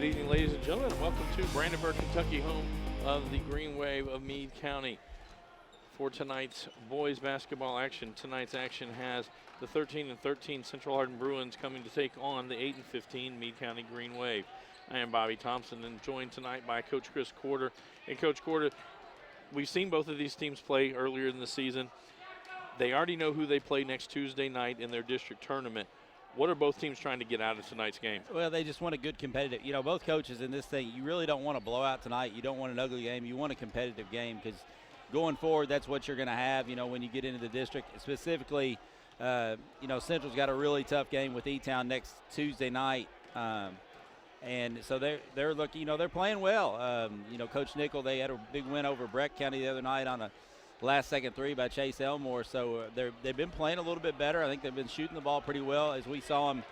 Good evening, ladies and gentlemen. Welcome to Brandenburg, Kentucky, home of the Green Wave of Meade County. For tonight's boys basketball action, tonight's action has the 13-13 Central Hardin Bruins coming to take on the 8-15 Meade County Green Wave. I am Bobby Thompson and joined tonight by Coach Chris Corder. And Coach Corder, we've seen both of these teams play earlier in the season. They already know who they play next Tuesday night in their district tournament. What are both teams trying to get out of tonight's game? Well, they just want a good competitive. You know, both coaches in this thing, you really don't want a blowout tonight. You don't want an ugly game. You want a competitive game because going forward, that's what you're going to have, you know, when you get into the district. Specifically, you know, Central's got a really tough game with E-Town next Tuesday night. And so they're looking, you know, they're playing well. You know, Coach Nickel, they had a big win over Breck County the other night on a last-second three by Chase Elmore. So they've been playing a little bit better. I think they've been shooting the ball pretty well, as we saw them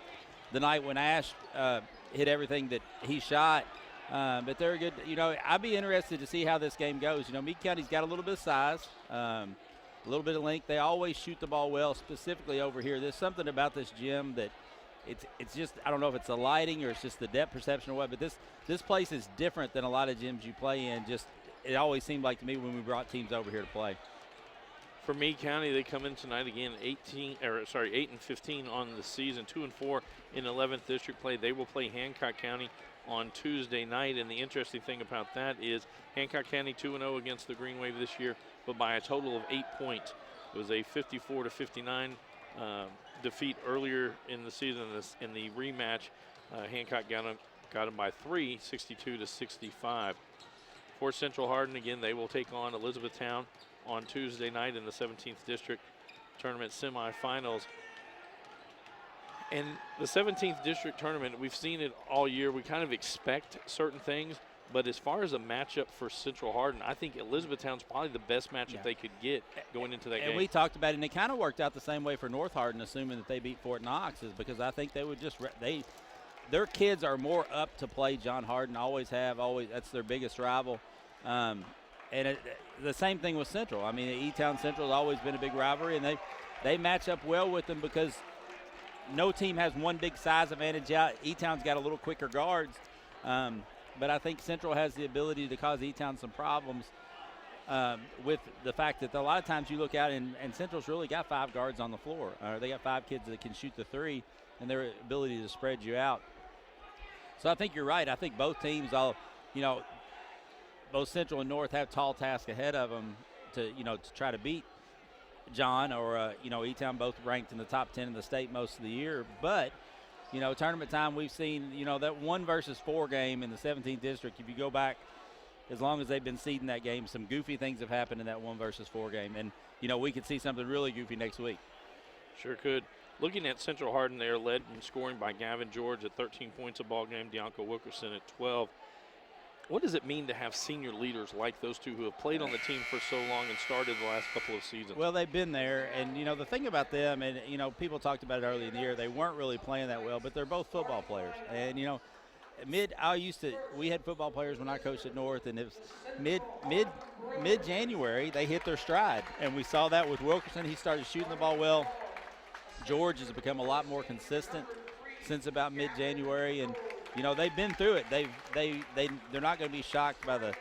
the night when Ash hit everything that he shot. But they're good. You know, I'd be interested to see how this game goes. You know, Meade County's got a little bit of size, a little bit of length. They always shoot the ball well, specifically over here. There's something about this gym that it's just, I don't know if it's the lighting or it's just the depth perception or what, but this place is different than a lot of gyms you play in. Just it always seemed like to me when we brought teams over here to play. For Meade County, they come in tonight again 8-15 on the season, 2-4 in 11th district play. They will play Hancock County on Tuesday night, and the interesting thing about that is Hancock County 2-0 against the Green Wave this year, but by a total of 8 points. It was a 54-59 defeat earlier in the season. In the rematch, Hancock got them by 3, 62-65. For Central Hardin, again, they will take on Elizabethtown on Tuesday night in the 17th District Tournament semifinals. And the 17th District Tournament, we've seen it all year. We kind of expect certain things, but as far as a matchup for Central Hardin, I think Elizabethtown's probably the best matchup they could get going into that game. And we talked about it, and it kind of worked out the same way for North Hardin, assuming that they beat Fort Knox, is because I think they would just their kids are more up to play John Hardin, always have, that's their biggest rival. The same thing with Central. I mean, E-Town Central has always been a big rivalry, and they match up well with them because no team has one big size advantage out. E-Town's got a little quicker guards, but I think Central has the ability to cause E-Town some problems with the fact that a lot of times you look out and Central's really got 5 guards on the floor. They got 5 kids that can shoot the three, and their ability to spread you out. So I think you're right. I think both teams, both Central and North have tall tasks ahead of them to try to beat John or, E-Town, both ranked in the top 10 in the state most of the year. But, tournament time, we've seen, that 1 versus 4 game in the 17th district. If you go back, as long as they've been seeding that game, some goofy things have happened in that 1 versus 4 game. And, we could see something really goofy next week. Sure could. Looking at Central Hardin, they are led in scoring by Gavin George at 13 points a ball game, Deonko Wilkerson at 12. What does it mean to have senior leaders like those two who have played on the team for so long and started the last couple of seasons? Well, they've been there, and, the thing about them, and, people talked about it early in the year, they weren't really playing that well, but they're both football players. And, we had football players when I coached at North, and it was mid-January, they hit their stride. And we saw that with Wilkerson. He started shooting the ball well. George has become a lot more consistent since about mid-January, and they've been through it. They're not going to be shocked by the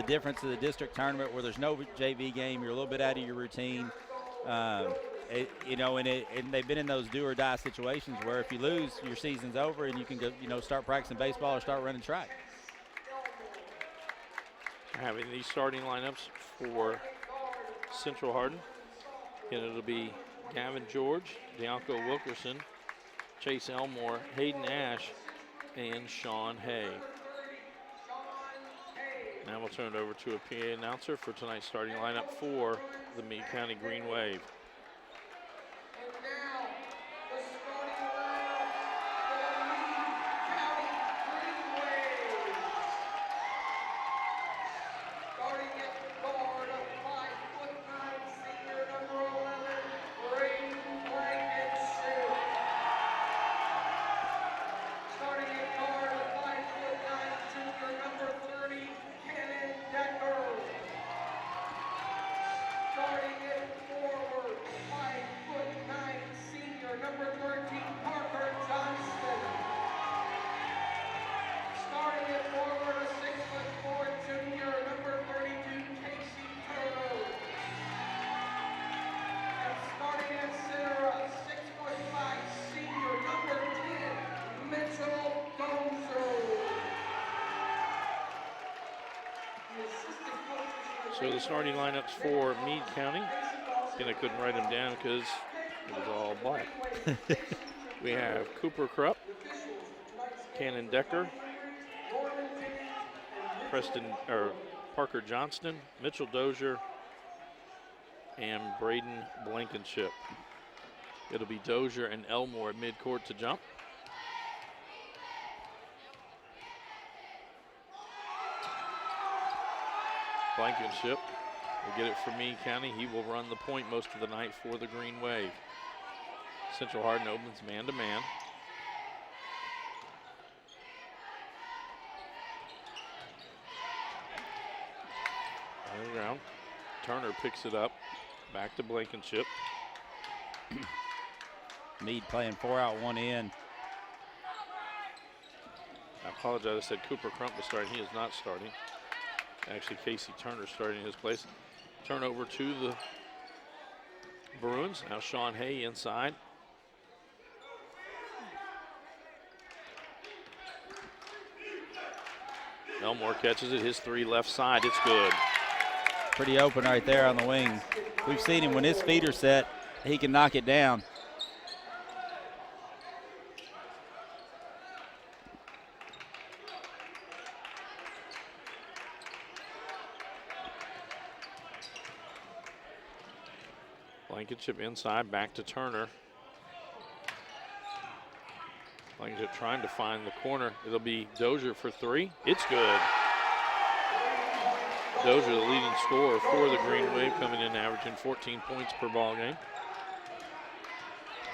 difference of the district tournament where there's no JV game. You're a little bit out of your routine, and they've been in those do-or-die situations where if you lose, your season's over, and you can go, start practicing baseball or start running track. Having these starting lineups for Central Hardin, and it'll be Gavin George, Deonko Wilkerson, Chase Elmore, Hayden Ash, and Sean Hay. Now we'll turn it over to a PA announcer for tonight's starting lineup for the Meade County Green Wave. Starting at forward, So the starting lineups for Meade County. Again, I couldn't write them down because it was all black. We have Cooper Krupp, Cannon Decker, Parker Johnston, Mitchell Dozier, and Braden Blankenship. It'll be Dozier and Elmore at midcourt to jump. Blankenship will get it for Meade County. He will run the point most of the night for the Green Wave. Central Hardin opens man-to-man. On the ground. Turner picks it up. Back to Blankenship. Meade playing 4 out, 1 in. I apologize, I said Cooper Crump was starting. He is not starting. Actually, Casey Turner starting in his place. Turnover to the Bruins. Now Sean Hay inside. Elmore catches it, his 3 left side, it's good. Pretty open right there on the wing. We've seen him when his feet are set, he can knock it down. Blankenship inside, back to Turner. Blankenship trying to find the corner. It'll be Dozier for 3. It's good. Dozier, the leading scorer for the Green Wave, coming in averaging 14 points per ball game.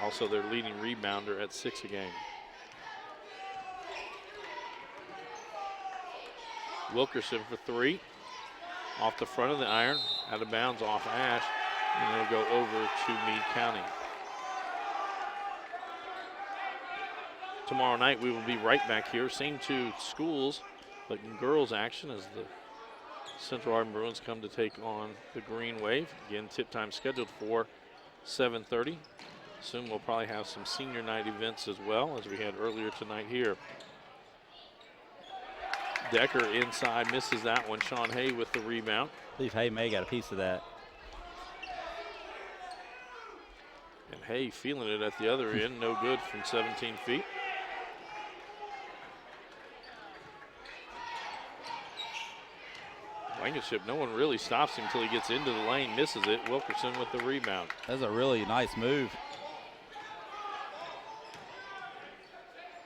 Also their leading rebounder at 6 a game. Wilkerson for 3. Off the front of the iron, out of bounds off Ash. And it'll go over to Meade County. Tomorrow night we will be right back here. Same 2 schools, but in girls action as the Central Hardin Bruins come to take on the Green Wave. Again, tip time scheduled for 7:30. Soon we'll probably have some senior night events as well as we had earlier tonight here. Decker inside, misses that one. Sean Hay with the rebound. I believe Hay may got a piece of that. And Hay feeling it at the other end, no good from 17 feet. Blankenship, no one really stops him until he gets into the lane, misses it. Wilkerson with the rebound. That's a really nice move.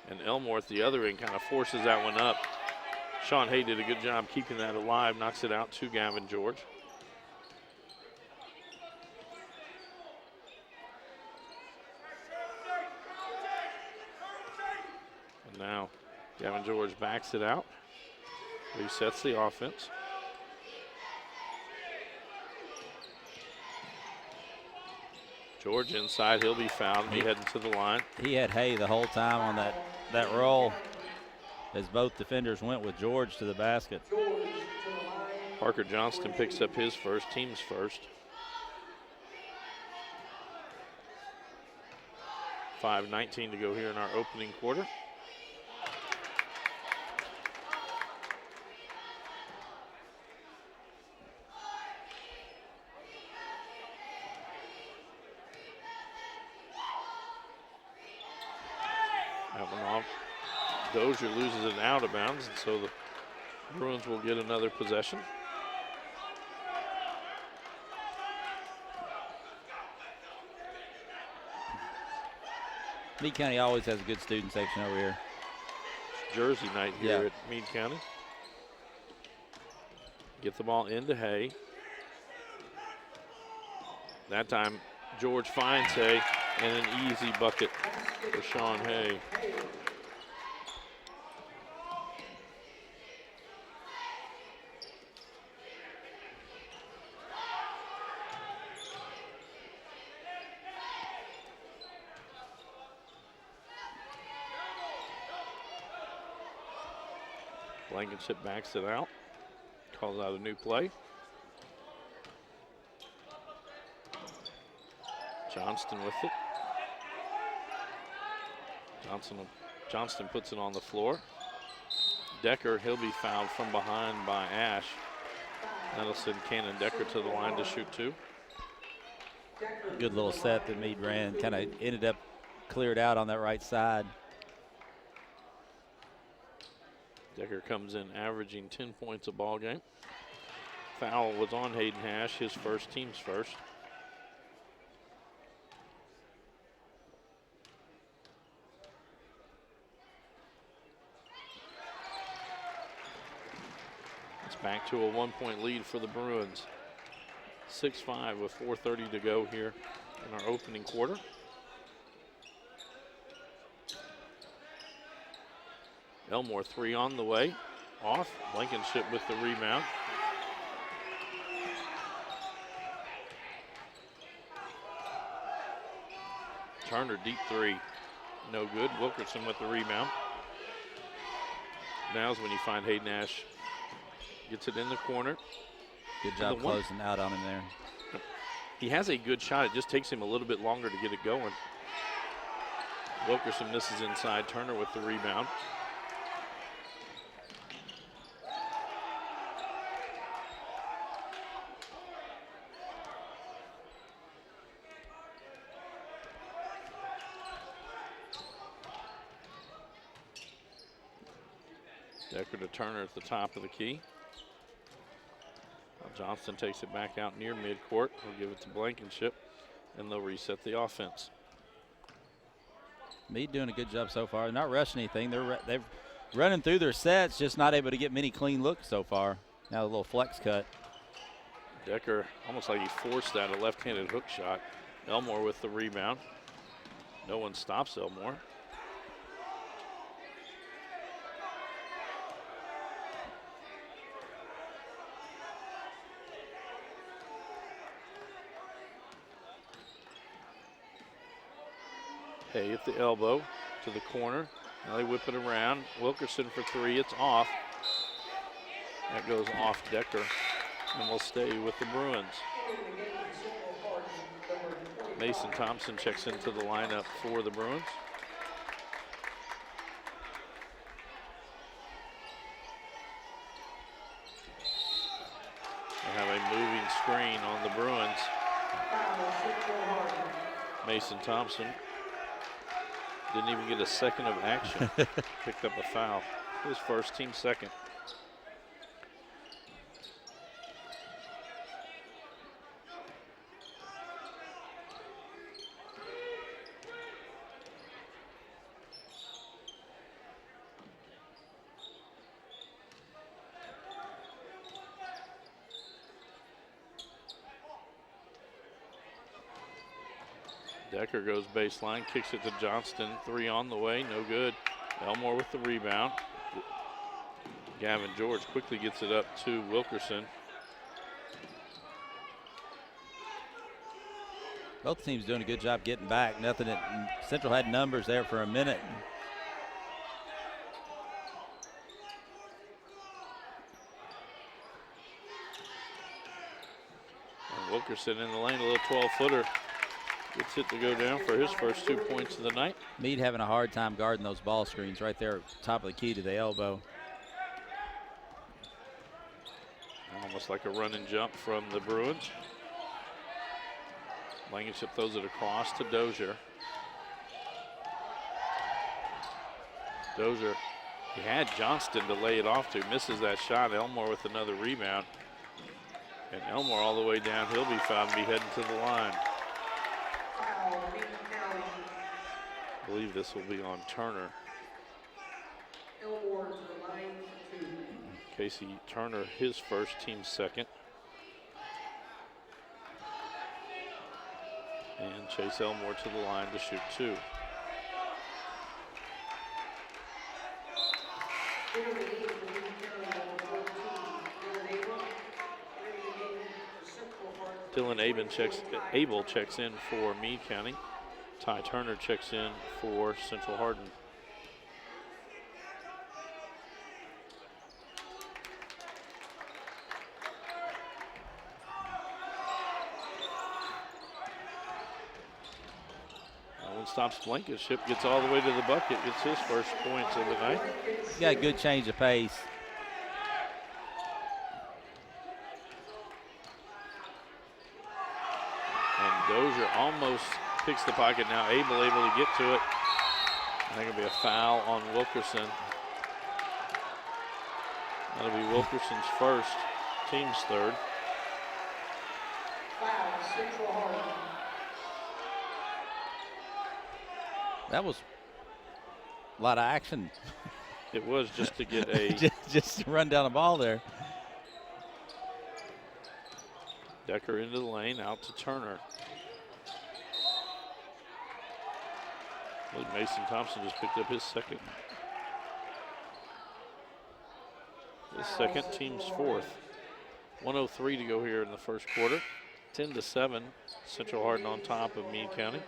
And Elmore at the other end kind of forces that one up. Sean Hay did a good job keeping that alive, knocks it out to Gavin George. And now Gavin George backs it out, resets the offense. George inside, he'll be fouled, be heading to the line. He had Hay the whole time on that roll as both defenders went with George to the basket. Parker Johnston picks up his first, team's first. 5:19 to go here in our opening quarter. That one off. Dozier loses it out of bounds, and so the Bruins will get another possession. Meade County always has a good student section over here. It's Jersey night here at Meade County. Get the ball into Hay. That time, George finds Hay, and an easy bucket for Sean Hay. Blankenship backs it out, calls out a new play. Johnston with it. Johnston puts it on the floor. Decker, he'll be fouled from behind by Ash. That'll send Cannon Decker to the line to shoot 2. Good little set that Meade ran. Kind of ended up cleared out on that right side. Decker comes in averaging 10 points a ball game. Foul was on Hayden Hash, his first, team's first. It's back to a 1-point lead for the Bruins. 6-5 with 4:30 to go here in our opening quarter. Elmore 3 on the way. Off. Blankenship with the rebound. Turner deep 3. No good. Wilkerson with the rebound. Now's when you find Hayden Ash. Gets it in the corner. Good job closing out on him there. He has a good shot. It just takes him a little bit longer to get it going. Wilkerson misses inside. Turner with the rebound. Decker to Turner at the top of the key. Johnston takes it back out near midcourt. He'll give it to Blankenship, and they'll reset the offense. Meade doing a good job so far. They're not rushing anything. They're running through their sets, just not able to get many clean looks so far. Now a little flex cut. Decker, almost like he forced that, a left-handed hook shot. Elmore with the rebound. No one stops Elmore. Hay at the elbow to the corner. Now they whip it around. Wilkerson for 3. It's off. That goes off Decker, and will stay with the Bruins. Mason Thompson checks into the lineup for the Bruins. They have a moving screen on the Bruins. Mason Thompson didn't even get a second of action. Picked up a foul. His first, team second. Decker goes baseline, kicks it to Johnston. 3 on the way, no good. Elmore with the rebound. Gavin George quickly gets it up to Wilkerson. Both teams doing a good job getting back. Nothing. Central had numbers there for a minute. And Wilkerson in the lane, a little 12-footer. Gets it to go down for his first 2 points of the night. Meade having a hard time guarding those ball screens right there, top of the key to the elbow. Almost like a run and jump from the Bruins. Blankenship throws it across to Dozier. Dozier, he had Johnston to lay it off to, misses that shot. Elmore with another rebound. And Elmore all the way down, he'll be fouled and be heading to the line. I believe this will be on Turner. Casey Turner, his first, team second. And Chase Elmore to the line to shoot 2. Dylan Abel checks in for Meade County. Ty Turner checks in for Central Hardin. No one stops Blankenship, gets all the way to the bucket, gets his first points of the night. He got a good change of pace. Dozier almost picks the pocket now. Able to get to it. I think it'll be a foul on Wilkerson. That'll be Wilkerson's first, team's third. That was a lot of action. It was just to get a just to run down the ball there. Decker into the lane, out to Turner. Look, Mason Thompson just picked up his second. His second, team's fourth. 1:03 to go here in the first quarter. 10-7, Central Hardin on top of Meade County.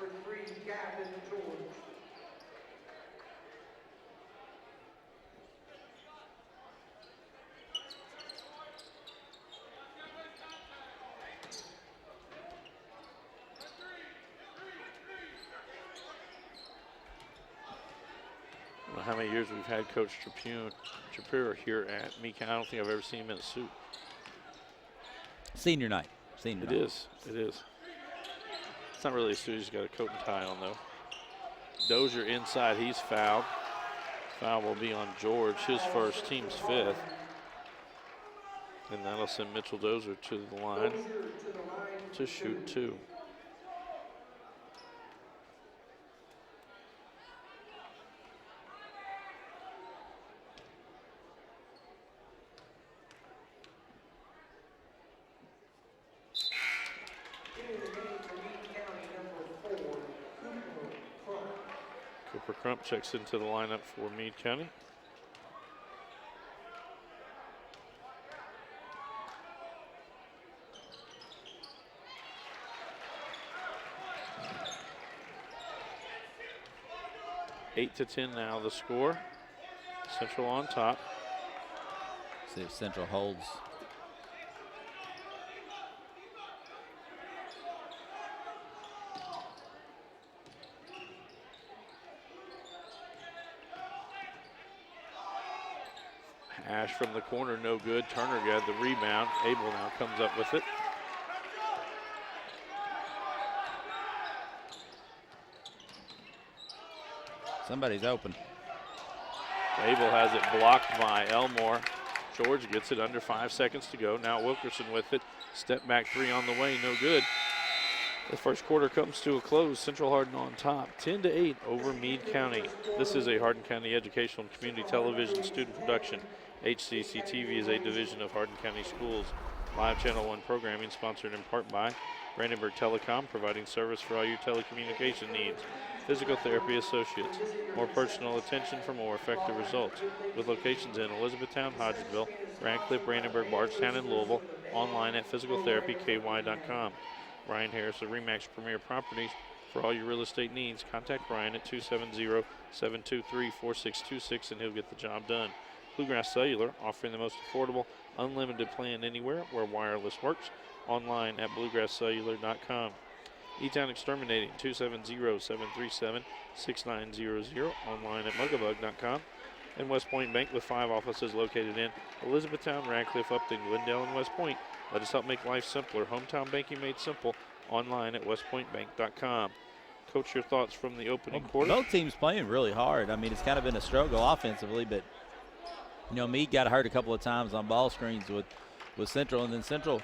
I don't know how many years we've had Coach Trapiro here at Meade County. I don't think I've ever seen him in a suit. Senior night. Senior night. It is. It's not really a suit. He's got a coat and tie on, though. Dozier inside. He's fouled. Foul will be on George. His first, team's fifth. And that'll send Mitchell Dozier to the line to shoot two. Cooper Crump checks into the lineup for Meade County. Eight to 10 now the score. Central on top. See if Central holds. Ash from the corner, no good. Turner got the rebound. Abel now comes up with it. Somebody's open. Abel has it blocked by Elmore. George gets it under 5 seconds to go. Now Wilkerson with it. Step back three on the way, no good. The first quarter comes to a close. Central Hardin on top, 10-8 over Meade County. This is a Hardin County Educational and Community Television student production. HCEC-TV is a division of Hardin County Schools. Live Channel 1 programming sponsored in part by Brandenburg Telecom, providing service for all your telecommunication needs. Physical Therapy Associates, more personal attention for more effective results. With locations in Elizabethtown, Hodgenville, Radcliffe, Brandenburg, Bardstown, and Louisville. Online at physicaltherapyky.com. Brian Harris of RE/MAX Premier Properties. For all your real estate needs, contact Brian at 270-723-4626 and he'll get the job done. Bluegrass Cellular, offering the most affordable, unlimited plan anywhere where wireless works. Online at bluegrasscellular.com. E-Town Exterminating, 270-737-6900. Online at mugabug.com. And West Point Bank with 5 offices located in Elizabethtown, Radcliffe, Upton, Glendale, and West Point. Let us help make life simpler. Hometown banking made simple. Online at westpointbank.com. Coach, your thoughts from the opening quarter? Both teams playing really hard. I mean, it's kind of been a struggle offensively, but, you know, Meade got hurt a couple of times on ball screens with Central, and then Central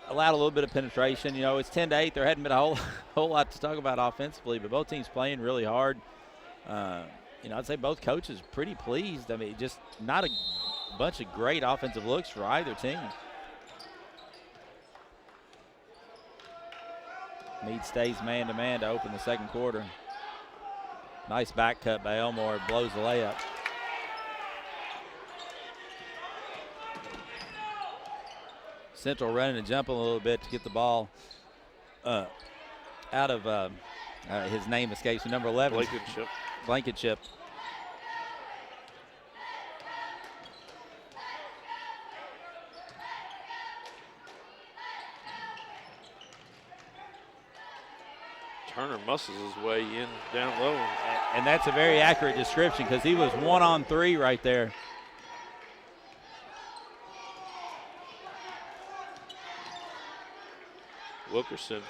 allowed a little bit of penetration. You know, it's 10-8. There hadn't been a whole lot to talk about offensively, but both teams playing really hard. You know, I'd say both coaches pretty pleased. I mean, just not a bunch of great offensive looks for either team. Meade stays man-to-man to open the second quarter. Nice back cut by Elmore, blows the layup. Central running and jumping a little bit to get the ball out of, his name escapes me, number 11. Blankenship. Turner muscles his way in down low. And that's a very accurate description because he was 1-on-3 right there. Wilkerson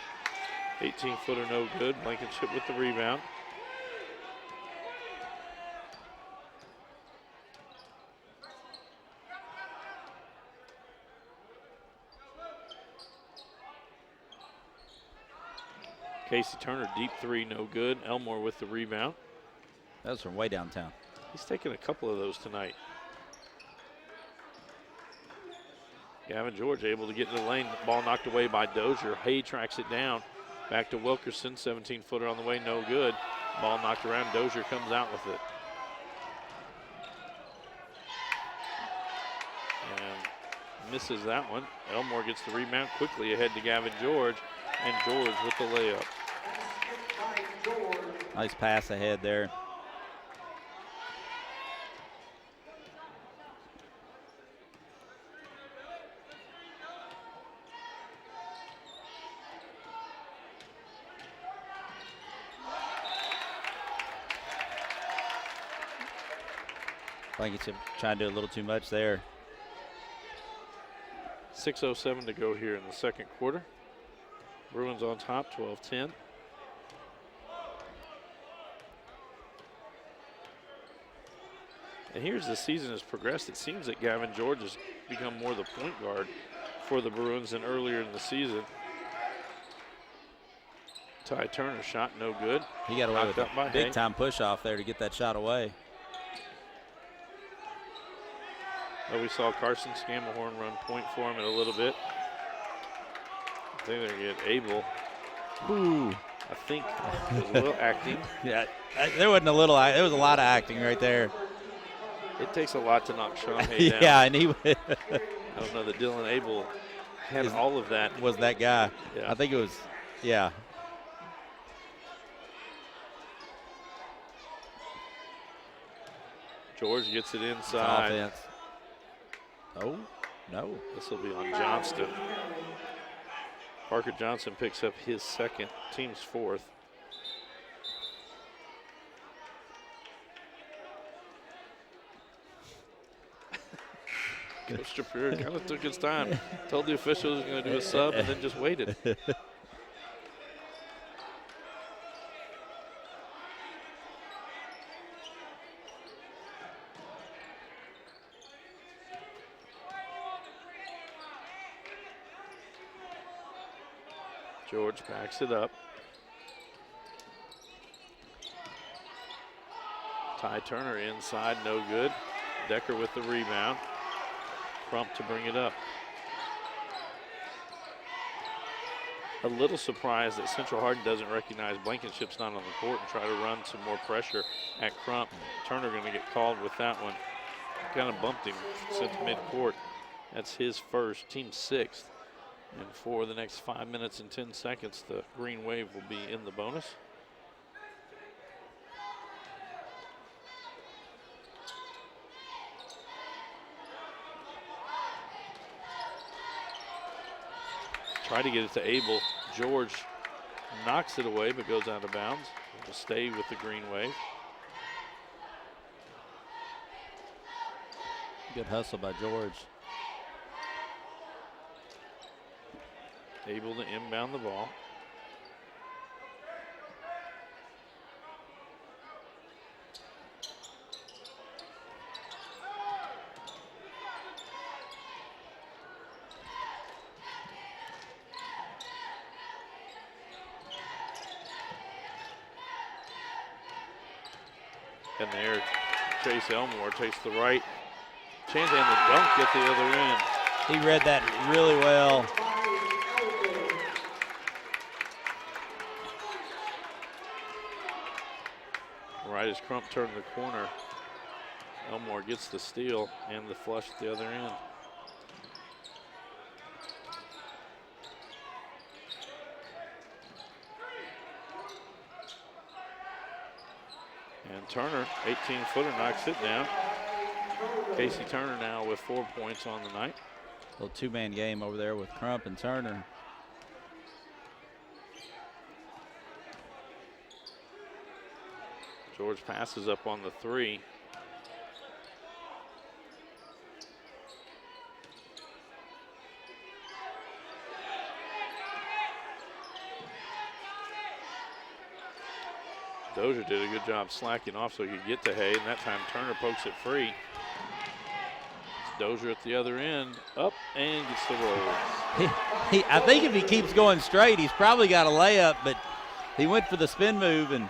18-footer no good. Blankenship with the rebound. Casey Turner, deep three, no good. Elmore with the rebound. That was from way downtown. He's taken a couple of those tonight. Gavin George able to get in the lane. Ball knocked away by Dozier. Hay tracks it down. Back to Wilkerson, 17-footer on the way, no good. Ball knocked around. Dozier comes out with it. And misses that one. Elmore gets the rebound quickly ahead to Gavin George, and George with the layup. Nice pass ahead there. Blankenship trying to do a little too much there. 6:07 to go here in the second quarter. Bruins on top, 12-10. And here's the season has progressed. It seems that Gavin George has become more the point guard for the Bruins than earlier in the season. Ty Turner shot no good. He got away with a big time push off there to get that shot away. Oh, we saw Carson Scammahorn run point for him in a little bit. I think they're going to get Abel. Ooh. I think it was a little acting. Yeah, there wasn't a little, there was a lot of acting right there. It takes a lot to knock Sean Hay down. Yeah, and he I don't know that Dylan Abel had all of that. Was that guy. Yeah. I think it was, yeah. George gets it inside. Offense. Oh, no. This will be on Johnston. Parker Johnson picks up his second, team's fourth. Coach Shapiro kind of took his time. Told the officials he was going to do a sub and then just waited. George backs it up. Ty Turner inside, no good. Decker with the rebound. Crump to bring it up. A little surprised that Central Hardin doesn't recognize Blankenship's not on the court and try to run some more pressure at Crump. Turner going to get called with that one. Kind of bumped him since midcourt. That's his first, team sixth. And for the next 5 minutes and 10 seconds, the Green Wave will be in the bonus. Try to get it to Abel. George knocks it away but goes out of bounds. Will stay with the Green Wave. Good hustle by George. Able to inbound the ball. And there, Chase Elmore takes the right. Chance and the dunk at the other end. He read that really well. Right as Crump turned the corner, Elmore gets the steal and the flush at the other end. And Turner, 18-footer, knocks it down. Casey Turner now with 4 points on the night. Little two-man game over there with Crump and Turner. George passes up on the three. Dozier did a good job slacking off so he could get to Hay, and that time Turner pokes it free. It's Dozier at the other end, up and gets the roll. I think if he keeps going straight, he's probably got a layup, but he went for the spin move and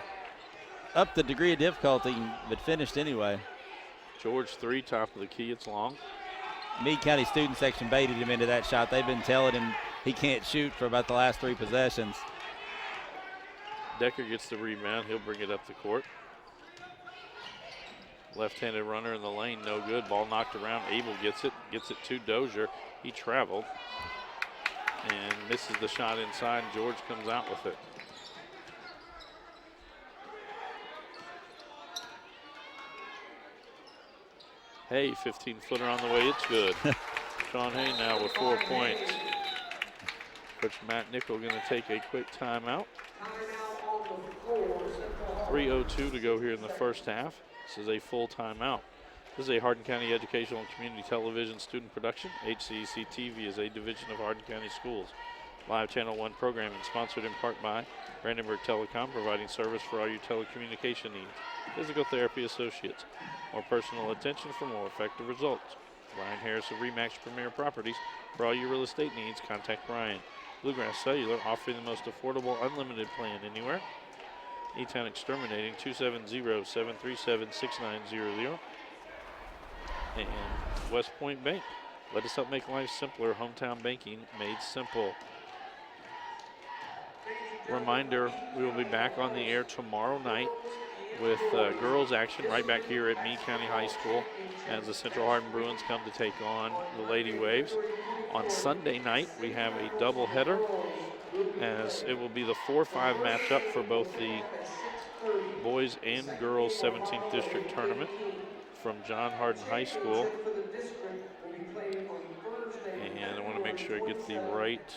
upped the degree of difficulty, but finished anyway. George 3, top of the key, it's long. Meade County student section baited him into that shot. They've been telling him he can't shoot for about the last 3 possessions. Decker gets the rebound. He'll bring it up the court. Left-handed runner in the lane, no good. Ball knocked around. Abel gets it to Dozier. He traveled and misses the shot inside. George comes out with it. Hay, 15-footer on the way. It's good. Sean Hay now with 4 points. Coach Matt Nickel going to take a quick timeout. 3:02 to go here in the first half. This is a full timeout. This is a Hardin County Educational and Community Television student production. HCEC-TV is a division of Hardin County Schools. Live Channel 1 programming sponsored in part by Brandenburg Telecom, providing service for all your telecommunication needs. Physical Therapy Associates. More personal attention for more effective results. Brian Harris of RE/MAX Premier Properties. For all your real estate needs, contact Brian. Bluegrass Cellular, offering the most affordable unlimited plan anywhere. E-Town Exterminating, 270-737-6900. And West Point Bank. Let us help make life simpler. Hometown banking made simple. Reminder, we will be back on the air tomorrow night with girls action right back here at Meade County High School as the Central Hardin Bruins come to take on the Lady Waves. On Sunday night, we have a doubleheader as it will be the 4-5 matchup for both the boys and girls 17th District Tournament from John Hardin High School. And I want to make sure I get the right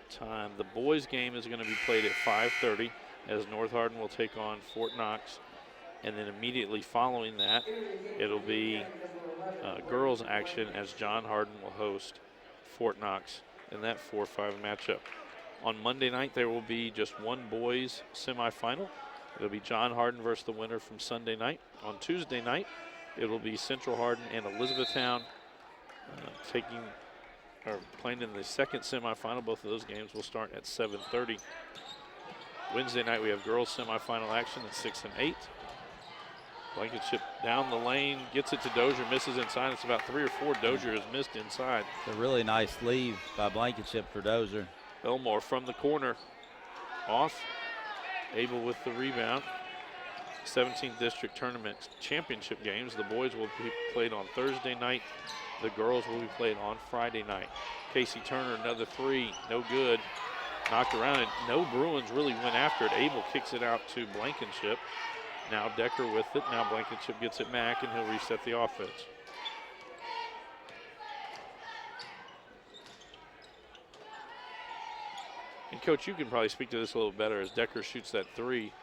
time. The boys game is going to be played at 5:30 as North Hardin will take on Fort Knox. And then immediately following that, it'll be girls action as John Hardin will host Fort Knox in that 4-5 matchup. On Monday night, there will be just one boys semifinal. It'll be John Hardin versus the winner from Sunday night. On Tuesday night, it will be Central Hardin and Elizabethtown playing in the second semifinal. Both of those games will start at 7:30. Wednesday night, we have girls semifinal action at 6 and 8. Blankenship down the lane, gets it to Dozier, misses inside. It's about 3 or 4 Dozier has missed inside. It's a really nice leave by Blankenship for Dozier. Elmore from the corner, off, Abel with the rebound. 17th District Tournament Championship games. The boys will be played on Thursday night. The girls will be played on Friday night. Casey Turner, another 3, no good. Knocked around it. No Bruins really went after it. Abel kicks it out to Blankenship. Now Decker with it. Now Blankenship gets it back, and he'll reset the offense. And Coach, you can probably speak to this a little better as Decker shoots that 3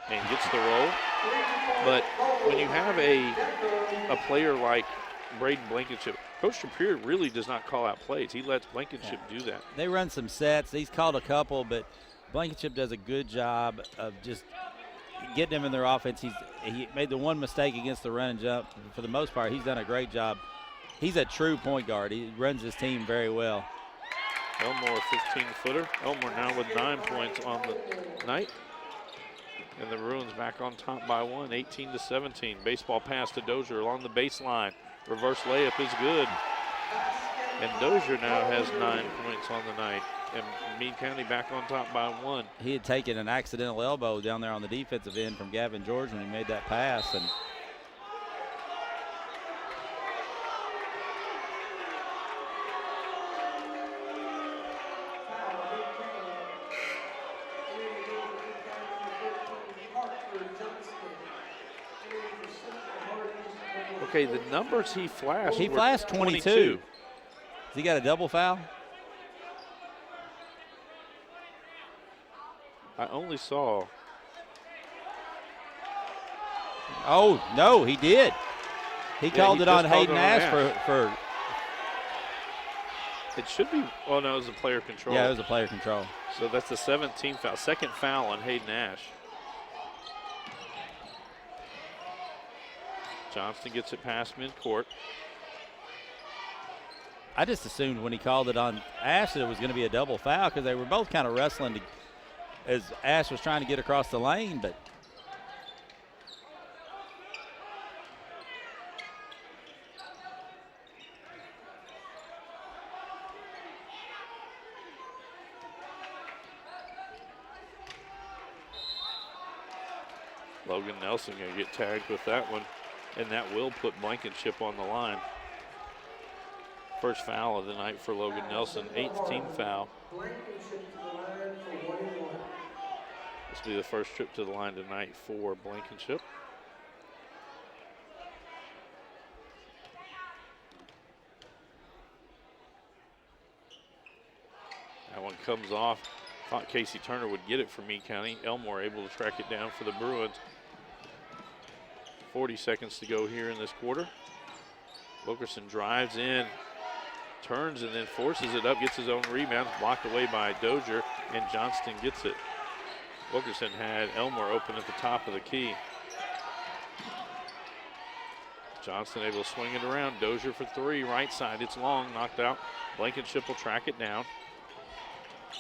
and gets the roll. But when you have a player like Braden Blankenship, Coach Shapiro really does not call out plays. He lets Blankenship do that. They run some sets. He's called a couple, but Blankenship does a good job of just getting them in their offense. He made the one mistake against the run and jump. For the most part, he's done a great job. He's a true point guard. He runs his team very well. Elmore, 15-footer. Elmore now with 9 points on the night. And the Bruins back on top by 1, 18-17. Baseball pass to Dozier along the baseline. Reverse layup is good. And Dozier now has 9 points on the night. And Meade County back on top by 1. He had taken an accidental elbow down there on the defensive end from Gavin George when he made that pass. And okay, the numbers he flashed. He flashed 22. Has he got a double foul? I only saw. Oh, no, he did. He called it on Hayden Ash for. It should be. Oh, no, it was a player control. Yeah, it was a player control. So that's the 17th foul. Second foul on Hayden Ash. Johnston gets it past midcourt. I just assumed when he called it on Ash that it was going to be a double foul because they were both kind of wrestling as Ash was trying to get across the lane, but Logan Nelson going to get tagged with that one, and that will put Blankenship on the line. First foul of the night for Logan Nelson, 8th team foul. This will be the first trip to the line tonight for Blankenship. That one comes off. Thought Casey Turner would get it for Meade County. Elmore able to track it down for the Bruins. 40 seconds to go here in this quarter. Wilkerson drives in, turns and then forces it up, gets his own rebound, blocked away by Dozier, and Johnston gets it. Wilkerson had Elmore open at the top of the key. Johnston able to swing it around. Dozier for three, right side, it's long, knocked out. Blankenship will track it down.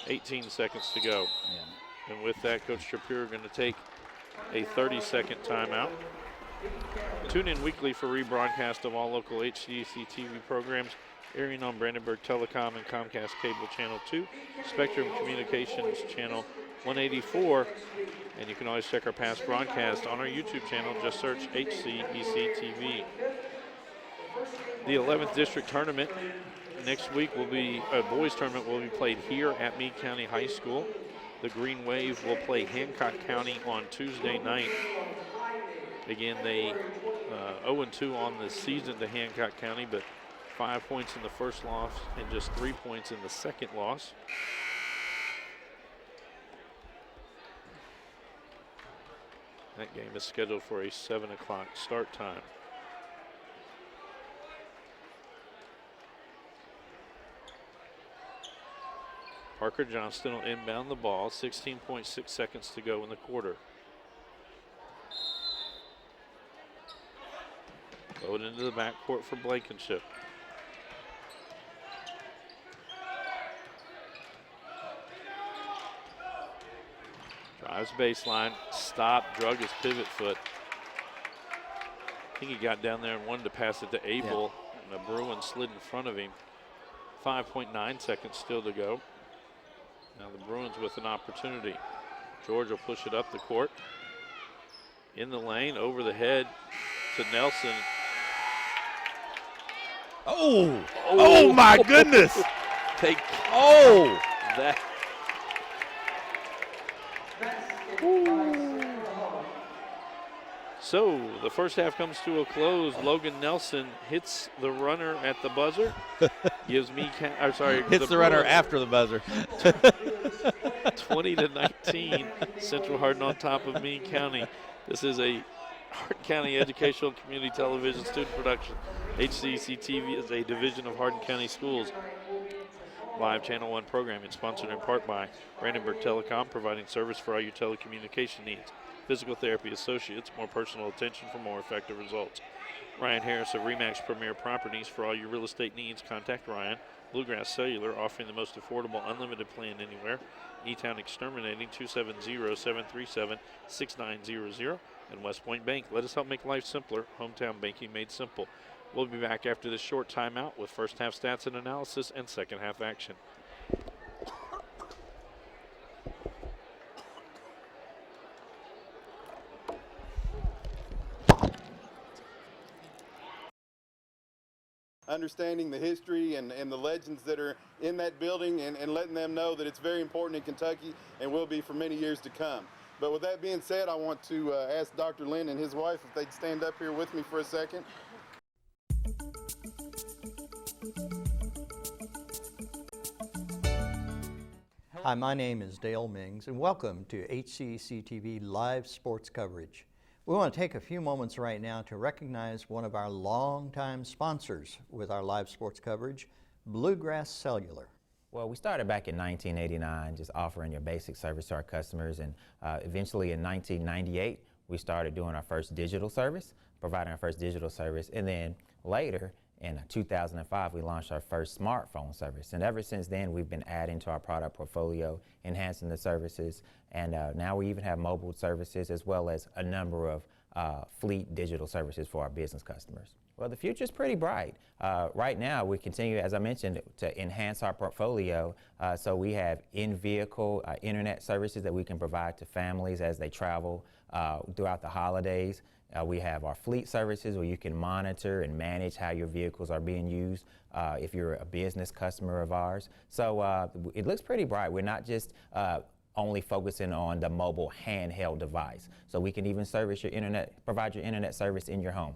18 seconds to go. Yeah. And with that, Coach Shapiro going to take a 30-second timeout. Tune in weekly for rebroadcast of all local HCEC-TV programs airing on Brandenburg Telecom and Comcast Cable Channel 2, Spectrum Communications Channel 184, and you can always check our past broadcast on our YouTube channel. Just search HCEC-TV. The 11th District Tournament next week will be a boys tournament will be played here at Meade County High School. The Green Wave will play Hancock County on Tuesday night. Again, they 0-2 on the season to Hancock County, but 5 points in the first loss and just 3 points in the second loss. That game is scheduled for a 7 o'clock start time. Parker Johnston will inbound the ball. 16.6 seconds to go in the quarter. Load into the backcourt for Blankenship. Drives baseline, stop, drug his pivot foot. I think he got down there and wanted to pass it to Abel, and the Bruin slid in front of him. 5.9 seconds still to go. Now the Bruins with an opportunity. George will push it up the court. In the lane, over the head to Nelson. Oh my goodness. That. So the first half comes to a close. Logan Nelson hits the runner at the buzzer. Gives me, hits the runner after the buzzer. 20-19, Central Hardin on top of Meade County. This is a Hardin County Educational Community Television student production. HCEC-TV is a division of Hardin County Schools. Live Channel 1 programming sponsored in part by Brandenburg Telecom, providing service for all your telecommunication needs. Physical Therapy Associates, more personal attention for more effective results. Ryan Harris of RE/MAX Premier Properties, for all your real estate needs, contact Ryan. Bluegrass Cellular, offering the most affordable unlimited plan anywhere. E-Town Exterminating, 270-737-6900. And West Point Bank, let us help make life simpler. Hometown banking made simple. We'll be back after this short timeout with first half stats and analysis and second half action. Understanding the history and the legends that are in that building and letting them know that it's very important in Kentucky and will be for many years to come. But with that being said, I want to ask Dr. Lynn and his wife if they'd stand up here with me for a second. Hi, my name is Dale Mings, and welcome to HCEC-TV Live Sports Coverage. We want to take a few moments right now to recognize one of our longtime sponsors with our live sports coverage, Bluegrass Cellular. Well, we started back in 1989, just offering your basic service to our customers, and eventually in 1998, we started doing our first digital service, providing our first digital service, and then later in 2005, we launched our first smartphone service. And ever since then, we've been adding to our product portfolio, enhancing the services, and now we even have mobile services as well as a number of fleet digital services for our business customers. Well, the future is pretty bright. Right now, we continue, as I mentioned, to enhance our portfolio. So we have in-vehicle internet services that we can provide to families as they travel throughout the holidays. We have our fleet services where you can monitor and manage how your vehicles are being used if you're a business customer of ours. So it looks pretty bright. We're not just only focusing on the mobile handheld device. So we can even service your internet, provide your internet service in your home.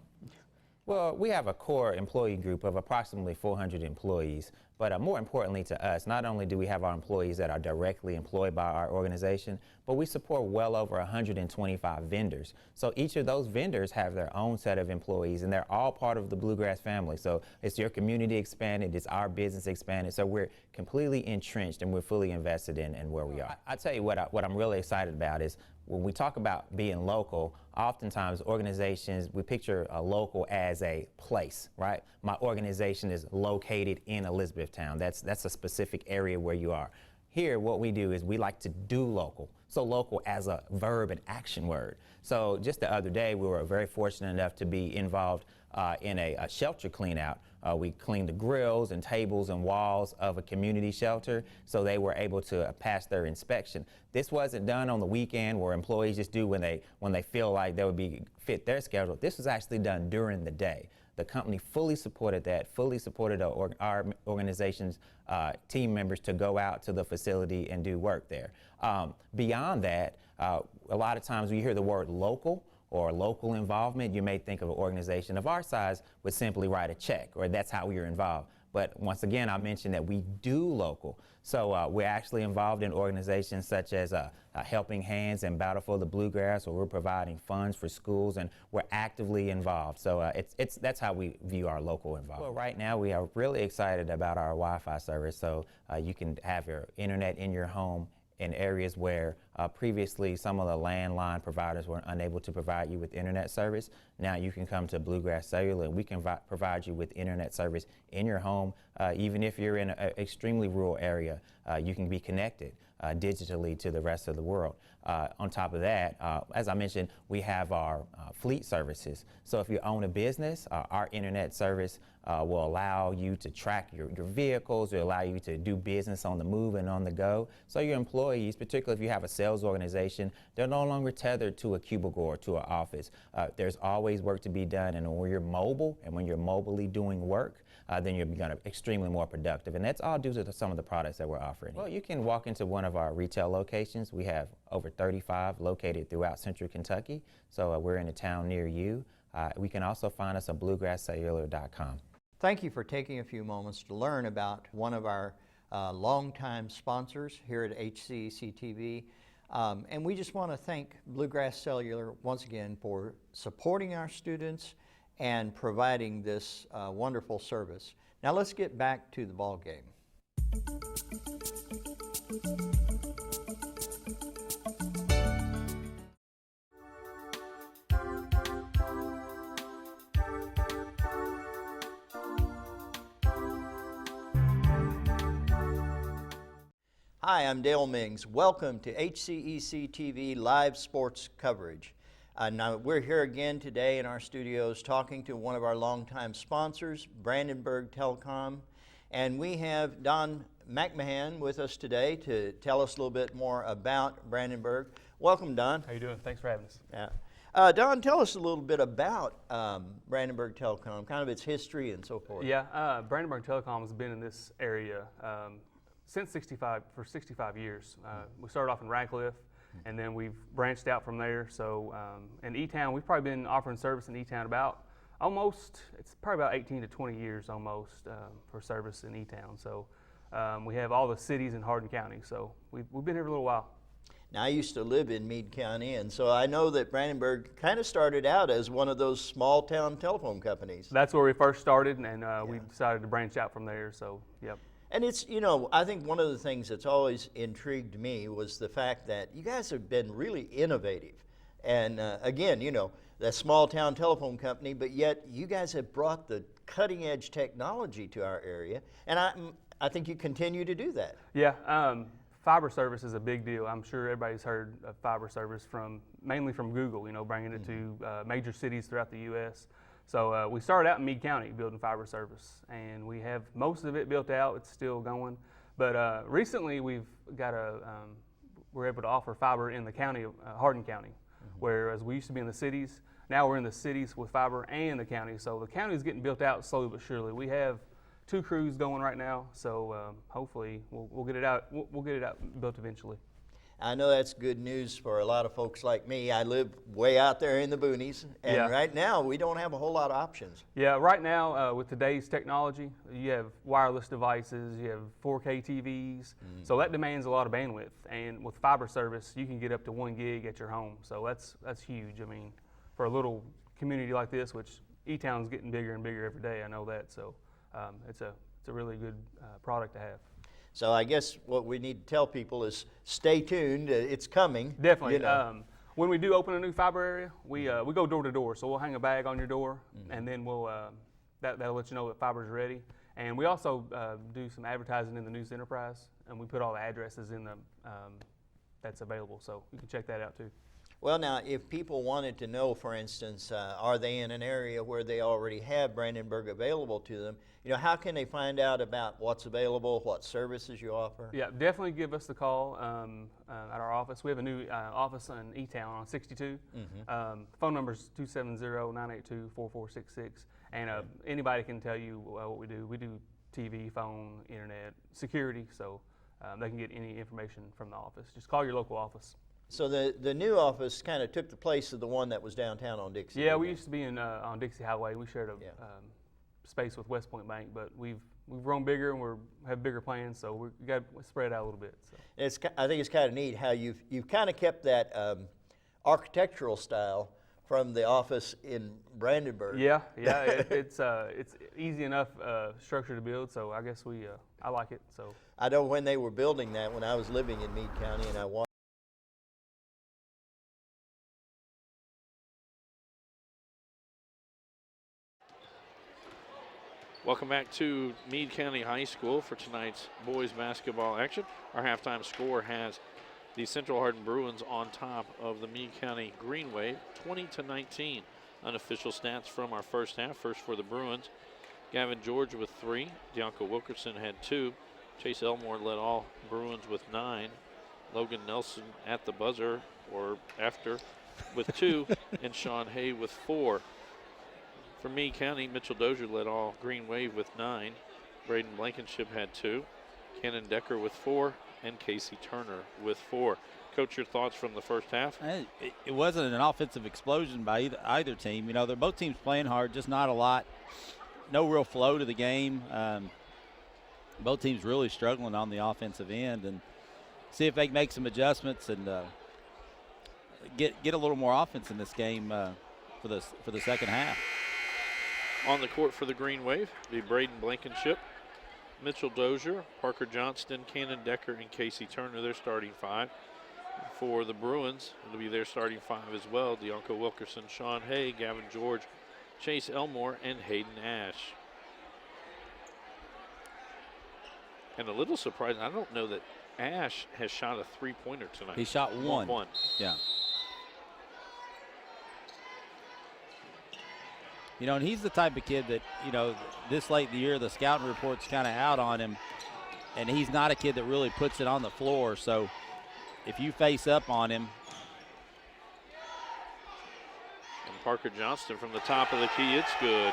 Well, we have a core employee group of approximately 400 employees, but more importantly to us, not only do we have our employees that are directly employed by our organization, but we support well over 125 vendors. So each of those vendors have their own set of employees, and they're all part of the Bluegrass family. So it's your community expanded, it's our business expanded, so we're completely entrenched and we're fully invested in where we are. I tell you what I'm really excited about is when we talk about being local, oftentimes organizations, we picture a local as a place, right? My organization is located in Elizabethtown. That's a specific area where you are. Here, what we do is we like to do local. So local as a verb and action word. So just the other day, we were very fortunate enough to be involved in a shelter clean out. We cleaned the grills and tables and walls of a community shelter so they were able to pass their inspection. This wasn't done on the weekend where employees just do when they feel like they would be fit their schedule. This was actually done during the day. The company fully supported that, fully supported our organization's team members to go out to the facility and do work there. Beyond that, a lot of times when you hear the word local or local involvement, you may think of an organization of our size would simply write a check, or that's how we are involved. But once again, I mentioned that we do local. So we're actually involved in organizations such as Helping Hands and Battle for the Bluegrass, where we're providing funds for schools, and we're actively involved. So that's how we view our local involvement. Well, right now we are really excited about our Wi-Fi service. So you can have your internet in your home in areas where previously some of the landline providers were unable to provide you with internet service. Now you can come to Bluegrass Cellular and we can provide you with internet service in your home. Even if you're in an extremely rural area, you can be connected digitally to the rest of the world. On top of that, as I mentioned, we have our fleet services. So if you own a business, our internet service will allow you to track your vehicles, will allow you to do business on the move and on the go. So your employees, particularly if you have a sales organization, they're no longer tethered to a cubicle or to an office. There's always work to be done, and when you're mobile and when you're mobilely doing work, then you're going to be extremely more productive. And that's all due to some of the products that we're offering. Well, you can walk into one of our retail locations. We have over 35 located throughout central Kentucky. So we're in a town near you. We can also find us at bluegrasscellular.com. Thank you for taking a few moments to learn about one of our longtime sponsors here at HCEC-TV. And we just want to thank Bluegrass Cellular once again for supporting our students and providing this wonderful service. Now let's get back to the ball game. Hi, I'm Dale Mings. Welcome to HCEC-TV live sports coverage. Now we're here again today in our studios talking to one of our longtime sponsors, Brandenburg Telecom, and we have Don McMahon with us today to tell us a little bit more about Brandenburg. Welcome, Don. How you doing? Thanks for having us. Yeah. Don, tell us a little bit about Brandenburg Telecom, kind of its history and so forth. Yeah, Brandenburg Telecom has been in this area since 65 years. We started off in Radcliffe, and then we've branched out from there. So in E-Town, we've probably been offering service in E-Town it's probably about 18 to 20 years almost for service in E-Town. So we have all the cities in Hardin County. So we've been here for a little while. Now, I used to live in Meade County, and so I know that Brandenburg kind of started out as one of those small town telephone companies. That's where we first started, and we decided to branch out from there. So, yep. And it's, I think one of the things that's always intrigued me was the fact that you guys have been really innovative. And again, you know, that small town telephone company, but yet you guys have brought the cutting edge technology to our area, and I think you continue to do that. Yeah, fiber service is a big deal. I'm sure everybody's heard of fiber service mainly from Google, you know, bringing it to major cities throughout the U.S. So we started out in Meade County building fiber service, and we have most of it built out. It's still going, but recently we're able to offer fiber in the county of Hardin County, whereas we used to be in the cities. Now we're in the cities with fiber and the county. So the county is getting built out slowly but surely. We have 2 crews going right now, so hopefully we'll get it out. We'll get it out built eventually. I know that's good news for a lot of folks like me. I live way out there in the boonies, and right now we don't have a whole lot of options. Yeah, right now with today's technology, you have wireless devices, you have 4K TVs, so that demands a lot of bandwidth. And with fiber service, you can get up to 1 gig at your home, so that's huge. I mean, for a little community like this, which E-Town's getting bigger and bigger every day, I know that. So it's a really good product to have. So I guess what we need to tell people is stay tuned. It's coming. Definitely. You know. When we do open a new fiber area, we go door to door. So we'll hang a bag on your door, and then we'll that'll let you know that fiber's ready. And we also do some advertising in the News Enterprise, and we put all the addresses in the that's available. So you can check that out too. Well, now, if people wanted to know, for instance, are they in an area where they already have Brandenburg available to them, you know, how can they find out about what's available, what services you offer? Yeah, definitely give us the call at our office. We have a new office in E-Town on 62. Phone number is 270-982-4466. And anybody can tell you what we do. We do TV, phone, internet, security, so they can get any information from the office. Just call your local office. So the new office kind of took the place of the one that was downtown on Dixie. Yeah, we used to be on Dixie Highway. We shared a space with West Point Bank, but we've grown bigger and we have bigger plans, so we got spread out a little bit. So. I think it's kind of neat how you've kind of kept that architectural style from the office in Brandenburg. Yeah, it's easy enough structure to build, so I guess I like it. So I know when they were building that, when I was living in Meade County, and I watched. Welcome back to Meade County High School for tonight's boys basketball action. Our halftime score has the Central Hardin Bruins on top of the Meade County Green Wave, 20-19. Unofficial stats from our first half. First for the Bruins, Gavin George with 3. Deonka Wilkerson had 2. Chase Elmore led all Bruins with 9. Logan Nelson at the buzzer, or after, with 2. And Sean Hay with 4. For Meade County, Mitchell Dozier led all Green Wave with 9. Braden Blankenship had 2. Cannon Decker with 4. And Casey Turner with 4. Coach, your thoughts from the first half? It wasn't an offensive explosion by either team. You know, they're both teams playing hard, just not a lot. No real flow to the game. Both teams really struggling on the offensive end, and see if they can make some adjustments and get a little more offense in this game for the second half. On the court for the Green Wave, be Braden Blankenship, Mitchell Dozier, Parker Johnston, Cannon Decker, and Casey Turner, their starting 5. For the Bruins, it'll be their starting 5 as well. Deonka Wilkerson, Sean Hay, Gavin George, Chase Elmore, and Hayden Ash. And a little surprising, I don't know that Ash has shot a 3-pointer tonight. He shot one. Yeah. You know, and he's the type of kid that, you know, this late in the year, the scouting report's kind of out on him, and he's not a kid that really puts it on the floor. So if you face up on him. And Parker Johnston from the top of the key, it's good.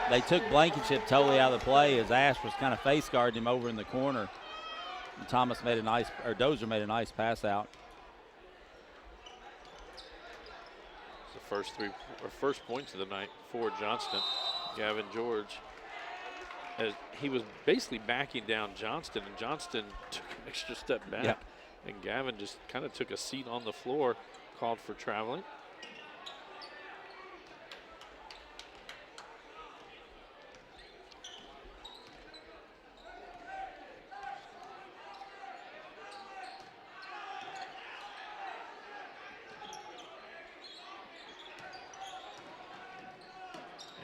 They took Blankenship totally out of the play as Ash was kind of face guarding him over in the corner. And Dozier made a nice pass out. First points of the night for Johnston. Gavin George, as he was basically backing down Johnston, and Johnston took an extra step back. Yep. And Gavin just kind of took a seat on the floor, called for traveling.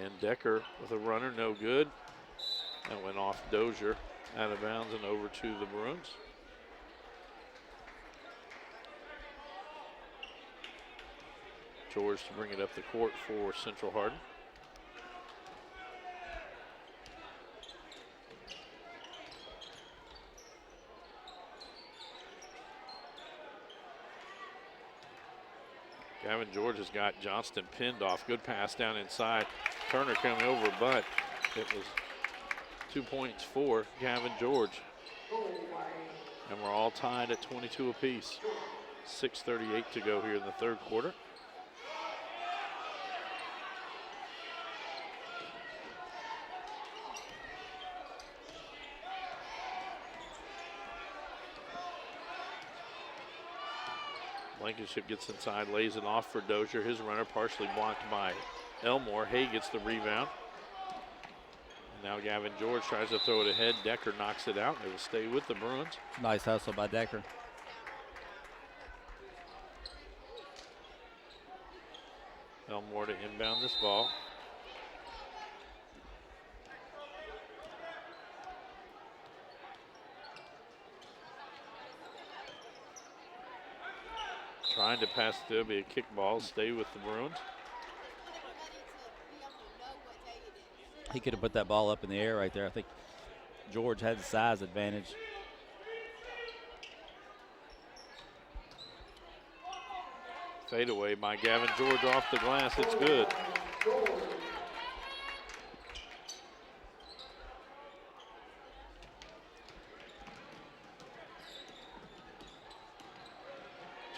And Decker with a runner, no good. That went off Dozier, out of bounds and over to the Bruins. George to bring it up the court for Central Hardin. Gavin George has got Johnston pinned off. Good pass down inside. Turner coming over, but it was 2 points for Gavin George. And we're all tied at 22 apiece. 6:38 to go here in the third quarter. Blankenship gets inside, lays it off for Dozier. His runner partially blocked by Elmore. Hay gets the rebound. And now Gavin George tries to throw it ahead. Decker knocks it out. It will stay with the Bruins. Nice hustle by Decker. Elmore to inbound this ball. Trying to pass through, be a kick ball, stay with the Bruins. He could have put that ball up in the air right there. I think George had the size advantage. Fadeaway by Gavin George off the glass, it's good.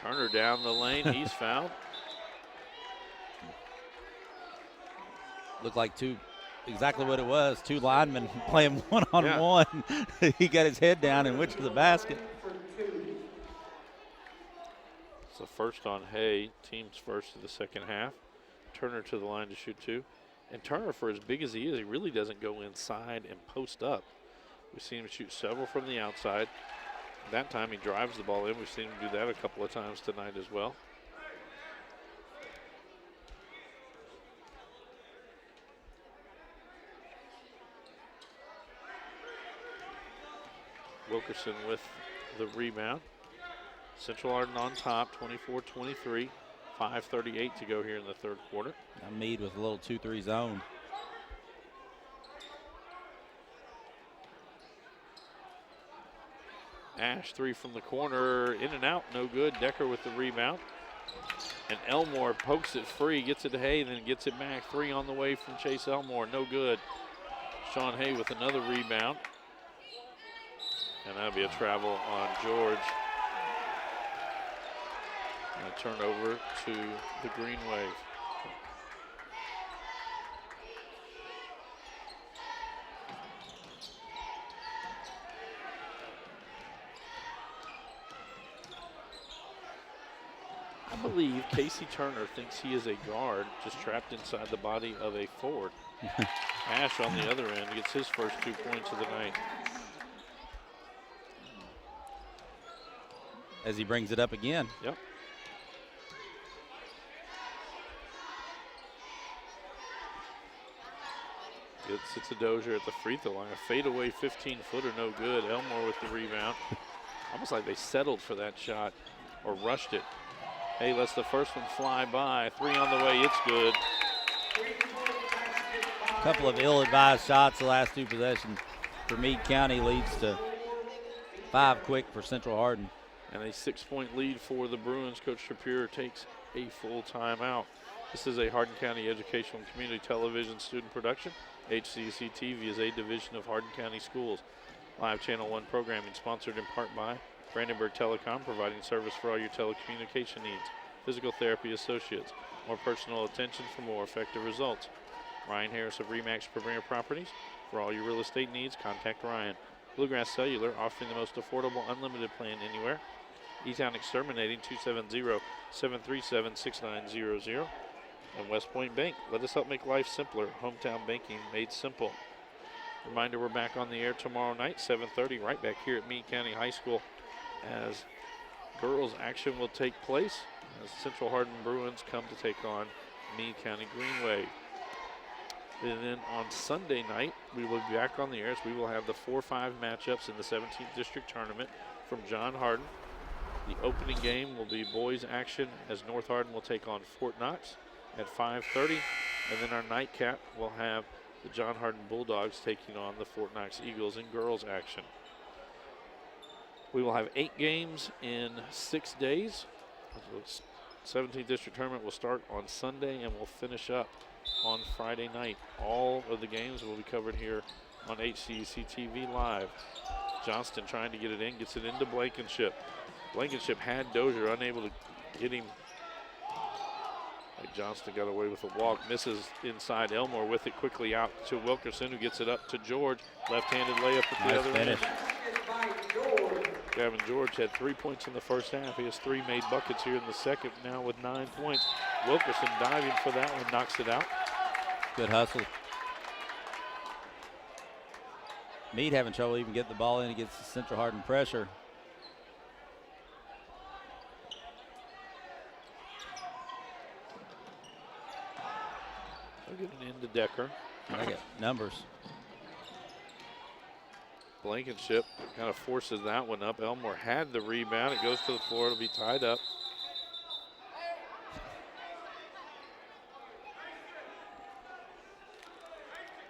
Turner down the lane, he's fouled. Looked like exactly what it was, two linemen playing one-on-one. Yeah. He got his head down and went to the basket. So first on Hay, team's first of the second half. Turner to the line to shoot two. And Turner, for as big as he is, he really doesn't go inside and post up. We've seen him shoot several from the outside. That time he drives the ball in. We've seen him do that a couple of times tonight as well. Wilkerson with the rebound. Central Hardin on top, 24-23. 5:38 to go here in the third quarter. Now Meade with a little 2-3 zone. Ash, three from the corner, in and out, no good. Decker with the rebound. And Elmore pokes it free, gets it to Hay, then gets it back. Three on the way from Chase Elmore, no good. Sean Hay with another rebound. And that'll be a travel on George. And a turnover to the Green Wave. I believe Casey Turner thinks he is a guard just trapped inside the body of a forward. Ash on the other end gets his first 2 points of the night. As he brings it up again. Yep. It's a Dozier at the free throw line. A fadeaway 15-footer, no good. Elmore with the rebound. Almost like they settled for that shot or rushed it. Hey, lets the first one fly by. Three on the way, it's good. A couple of ill-advised shots the last two possessions for Meade County leads to 5 quick for Central Hardin. And a 6-point lead for the Bruins. Coach Shapiro takes a full timeout. This is a Hardin County Educational and Community Television student production. HCEC-TV is a division of Hardin County Schools. Live Channel 1 programming sponsored in part by Brandenburg Telecom, providing service for all your telecommunication needs. Physical Therapy Associates, more personal attention for more effective results. Ryan Harris of Remax Premier Properties. For all your real estate needs, contact Ryan. Bluegrass Cellular, offering the most affordable unlimited plan anywhere. E-Town Exterminating, 270-737-6900. And West Point Bank, let us help make life simpler. Hometown banking made simple. Reminder, we're back on the air tomorrow night, 7:30, right back here at Meade County High School, as girls action will take place as Central Hardin Bruins come to take on Meade County Green Wave. And then on Sunday night, we will be back on the air as we will have the 4-5 matchups in the 17th District Tournament from John Hardin. The opening game will be boys action as North Hardin will take on Fort Knox at 5:30. And then our nightcap will have the John Hardin Bulldogs taking on the Fort Knox Eagles in girls action. We will have 8 games in 6 days. The 17th District Tournament will start on Sunday and will finish up on Friday night. All of the games will be covered here on HCEC-TV Live. Johnston trying to get it in, gets it into Blankenship. Blankenship had Dozier, unable to get him. Johnston got away with a walk, misses inside. Elmore with it quickly out to Wilkerson, who gets it up to George. Left-handed layup at the other end. Gavin George had 3 points in the first half. He has 3 made buckets here in the second, now with 9 points. Wilkerson diving for that one, knocks it out. Good hustle. Meade having trouble even getting the ball in against the Central Hardin pressure. They'll get it into Decker. I got numbers. Blankenship kind of forces that one up. Elmore had the rebound. It goes to the floor. It'll be tied up.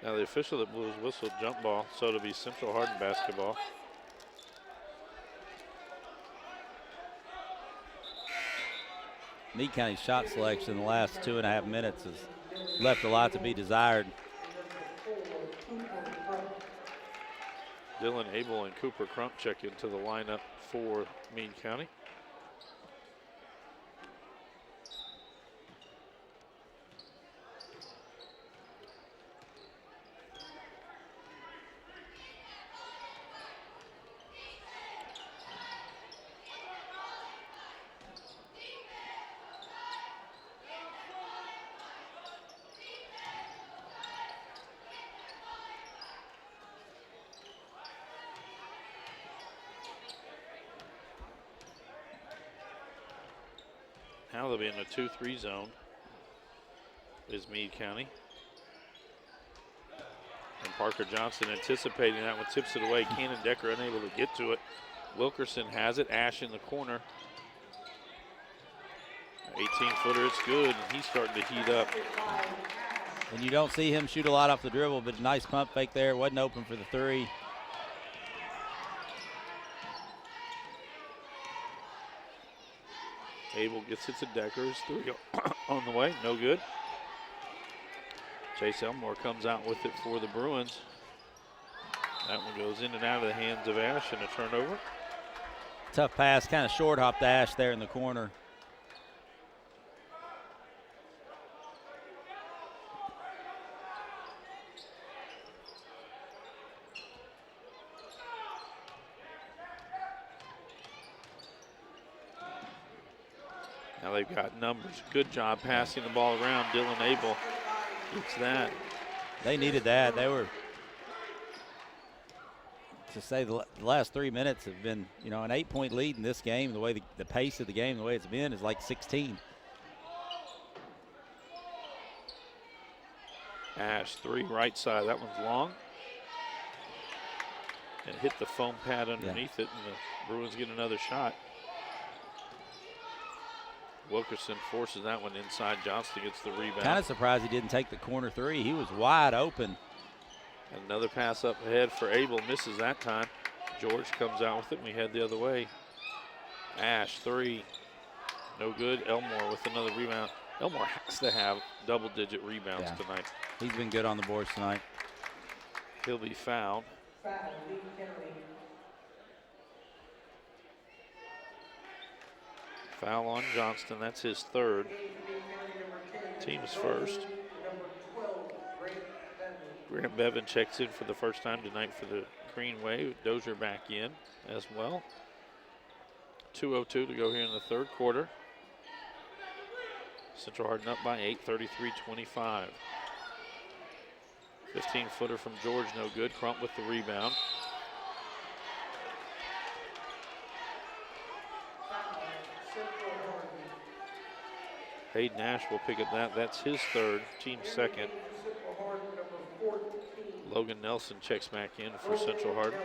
Now the official that blew his whistle, jump ball, so it'll be Central Hardin basketball. Meade County's shot selection in the last 2.5 minutes has left a lot to be desired. Dylan Abel and Cooper Crump check into the lineup for Meade County. Now they'll be in a 2-3 zone, is Meade County. And Parker Johnson anticipating that one, tips it away. Cannon Decker unable to get to it. Wilkerson has it, Ash in the corner. 18-footer, it's good, and he's starting to heat up. And you don't see him shoot a lot off the dribble, but nice pump fake there. Wasn't open for the 3. Abel gets it to Deckers. 3 on the way, no good. Chase Elmore comes out with it for the Bruins. That one goes in and out of the hands of Ash and a turnover. Tough pass, kind of short hopped Ash there in the corner. Now they've got numbers. Good job passing the ball around. Dylan Abel gets that. They needed that. They were, to say the last 3 minutes have been, you know, an 8-point lead in this game. The way the pace of the game, the way it's been, is like 16. Ash, 3 right side. That one's long. And hit the foam pad underneath it, and the Bruins get another shot. Wilkerson forces that one inside. Johnston gets the rebound. Kind of surprised he didn't take the corner 3. He was wide open. Another pass up ahead for Abel, misses that time. George comes out with it, and we head the other way. Ash, 3, no good. Elmore with another rebound. Elmore has to have double-digit rebounds tonight. He's been good on the boards tonight. He'll be fouled. Foul on Johnston, that's his 3rd. Team's first. Grant Bevan checks in for the first time tonight for the Green Wave. Dozier back in as well. 2:02 to go here in the 3rd quarter. Central Hardin up by 8, 33-25. 15-footer from George, no good. Crump with the rebound. Hayden Ash will pick up that. That's his 3rd, team 2nd. Logan Nelson checks back in for Central Hardin.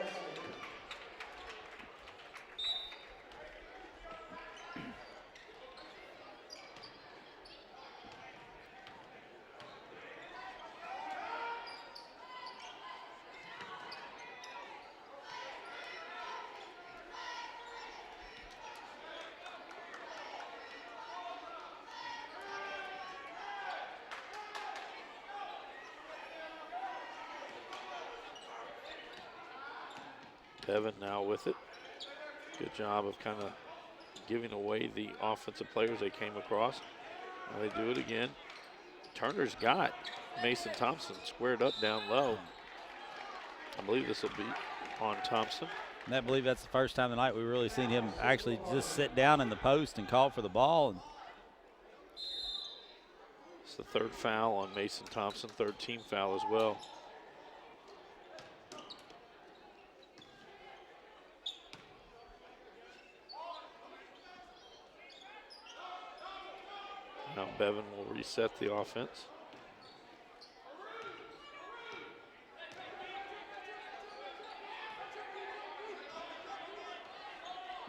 Bevan now with it. Good job of kind of giving away the offensive players they came across. Now they do it again. Turner's got Mason Thompson squared up down low. I believe this will be on Thompson. And I believe that's the first time tonight we've really seen him actually just sit down in the post and call for the ball. And it's the third foul on Mason Thompson, third team foul as well. Now Bevan will reset the offense.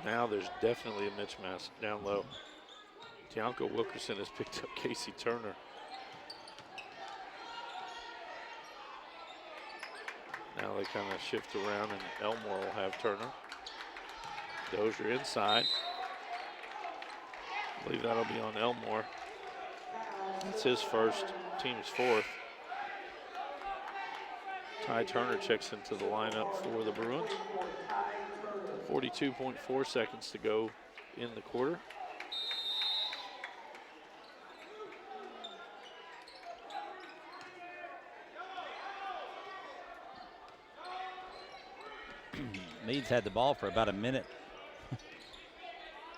Now there's definitely a mismatch down low. Tianko Wilkerson has picked up Casey Turner. Now they kind of shift around and Elmore will have Turner. Dozier inside. I believe that'll be on Elmore. That's his first, team's fourth. Ty Turner checks into the lineup for the Bruins. 42.4 seconds to go in the quarter. Meade's had the ball for about a minute.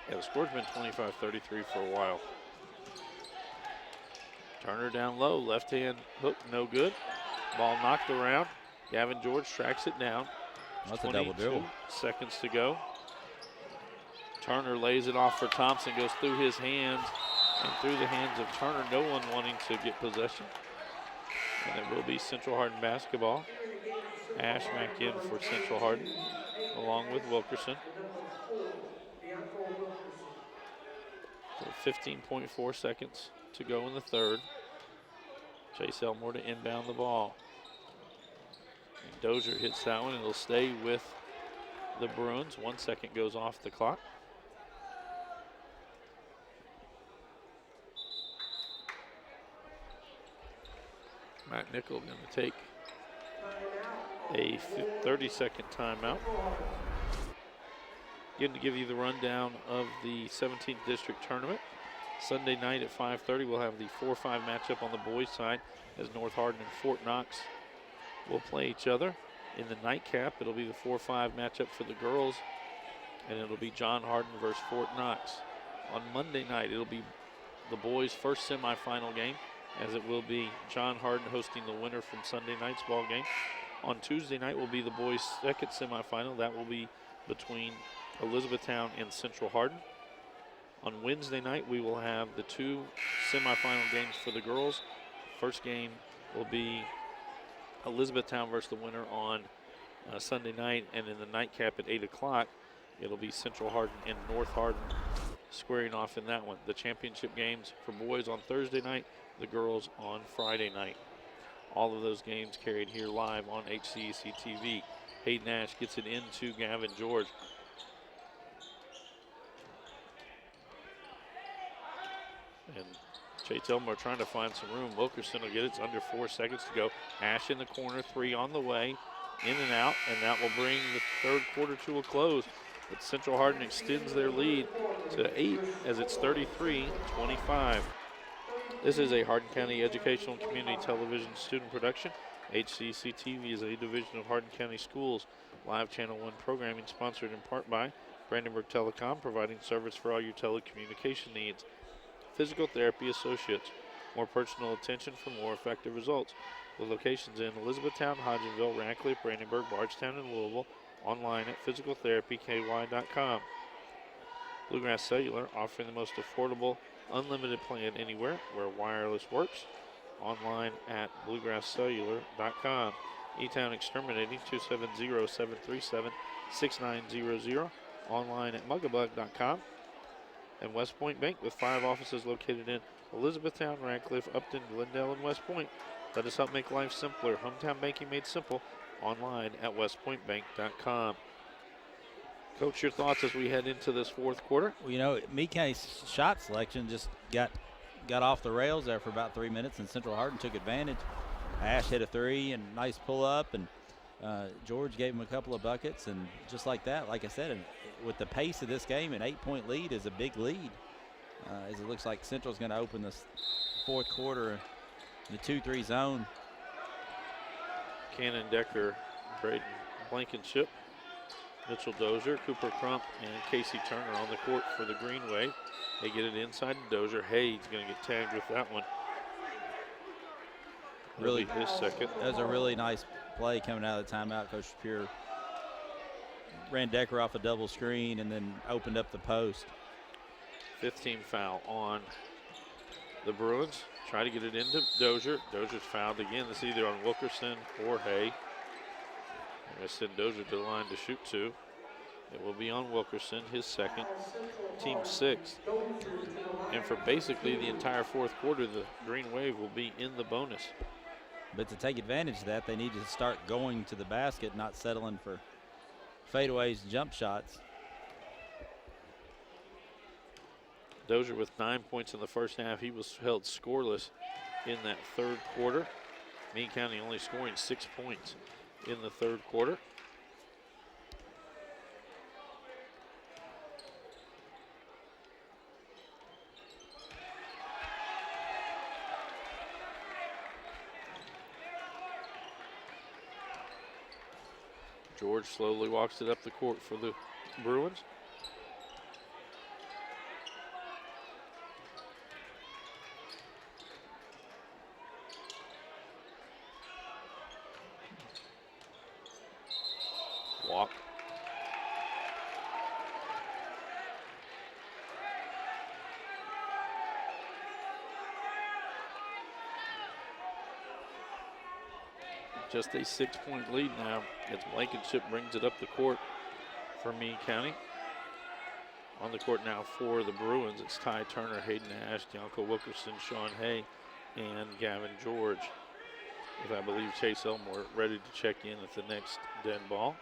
Yeah, the score's been 25-33 for a while. Turner down low, left hand hook, no good. Ball knocked around. Gavin George tracks it down. That's a double dribble. Seconds to go. Turner lays it off for Thompson, goes through his hands and through the hands of Turner. No one wanting to get possession. And it will be Central Hardin basketball. Ash back in for Central Hardin, along with Wilkerson. So 15.4 seconds to go in the third. Chase Elmore to inbound the ball. And Dozier hits that one, and it'll stay with the Bruins. 1 second goes off the clock. Matt Nickel going to take a 30-second timeout. Again, to give you the rundown of the 17th District Tournament. Sunday night at 5:30, we'll have the 4-5 matchup on the boys' side as North Hardin and Fort Knox will play each other. In the nightcap, it'll be the 4-5 matchup for the girls, and it'll be John Hardin versus Fort Knox. On Monday night, it'll be the boys' first semifinal game, as it will be John Hardin hosting the winner from Sunday night's ball game. On Tuesday night will be the boys' second semifinal. That will be between Elizabethtown and Central Hardin. On Wednesday night, we will have the two semifinal games for the girls. First game will be Elizabethtown versus the winner on Sunday night, and in the nightcap at 8 o'clock, it'll be Central Hardin and North Hardin squaring off in that one. The championship games for boys on Thursday night, the girls on Friday night. All of those games carried here live on HCEC-TV. Hayden Ash gets it into Gavin George. And Chase Elmore trying to find some room. Wilkerson will get it. It's under 4 seconds to go. Ash in the corner, three on the way. In and out, and that will bring the third quarter to a close. But Central Hardin extends their lead to 8 as it's 33-25. This is a Hardin County Educational and Community Television student production. HCEC-TV is a division of Hardin County Schools. Live Channel 1 programming sponsored in part by Brandenburg Telecom, providing service for all your telecommunication needs. Physical Therapy Associates, more personal attention for more effective results. With locations in Elizabethtown, Hodgenville, Radcliffe, Brandenburg, Bardstown, and Louisville. Online at physicaltherapyky.com. Bluegrass Cellular, offering the most affordable, unlimited plan anywhere where wireless works. Online at bluegrasscellular.com. E-Town Exterminating, 270-737-6900. Online at mugabug.com. And West Point Bank with 5 offices located in Elizabethtown, Radcliffe, Upton, Glendale, and West Point. Let us help make life simpler. Hometown banking made simple. Online at westpointbank.com. Coach, your thoughts as we head into this fourth quarter? Well, you know, Meade County's shot selection just got off the rails there for about 3 minutes, and Central Hardin took advantage. Ash hit a 3 and nice pull up, and George gave him a couple of buckets, and just like that, like I said, and with the pace of this game, an 8-point lead is a big lead. As it looks like Central's going to open this fourth quarter in the 2-3 zone. Cannon Decker, Braden Blankenship, Mitchell Dozier, Cooper Crump, and Casey Turner on the court for the Green Wave. They get it inside to Dozier. Hayes going to get tagged with that one. Really, his second. That was a really nice play coming out of the timeout. Coach Shapiro ran Decker off a double screen and then opened up the post. 15 foul on the Bruins. Try to get it into Dozier. Dozier's fouled again. This is either on Wilkerson or Hay. I'm going to send Dozier to the line to shoot 2. It will be on Wilkerson, his second, team 6. And for basically the entire fourth quarter, the Green Wave will be in the bonus. But to take advantage of that, they need to start going to the basket, not settling for fadeaways and jump shots. Dozier with 9 points in the first half. He was held scoreless in that third quarter. Meade County only scoring 6 points in the third quarter. George slowly walks it up the court for the Bruins. Walk. Just a 6-point lead now as Blankenship brings it up the court for Meade County. On the court now for the Bruins, it's Ty Turner, Hayden Ash, Deonko Wilkerson, Sean Hay, and Gavin George. With, I believe, Chase Elmore ready to check in at the next dead ball.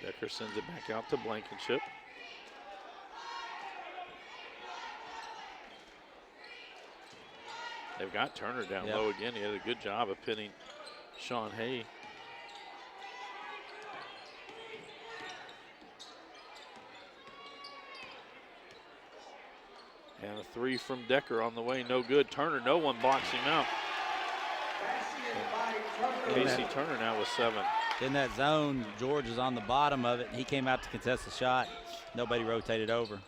Decker sends it back out to Blankenship. They've got Turner down low again. He had a good job of pinning Sean Hay. And a 3 from Decker on the way, no good. Turner, no one blocks him out. Casey Turner now with 7. In that zone, George is on the bottom of it, and he came out to contest the shot. Nobody rotated over.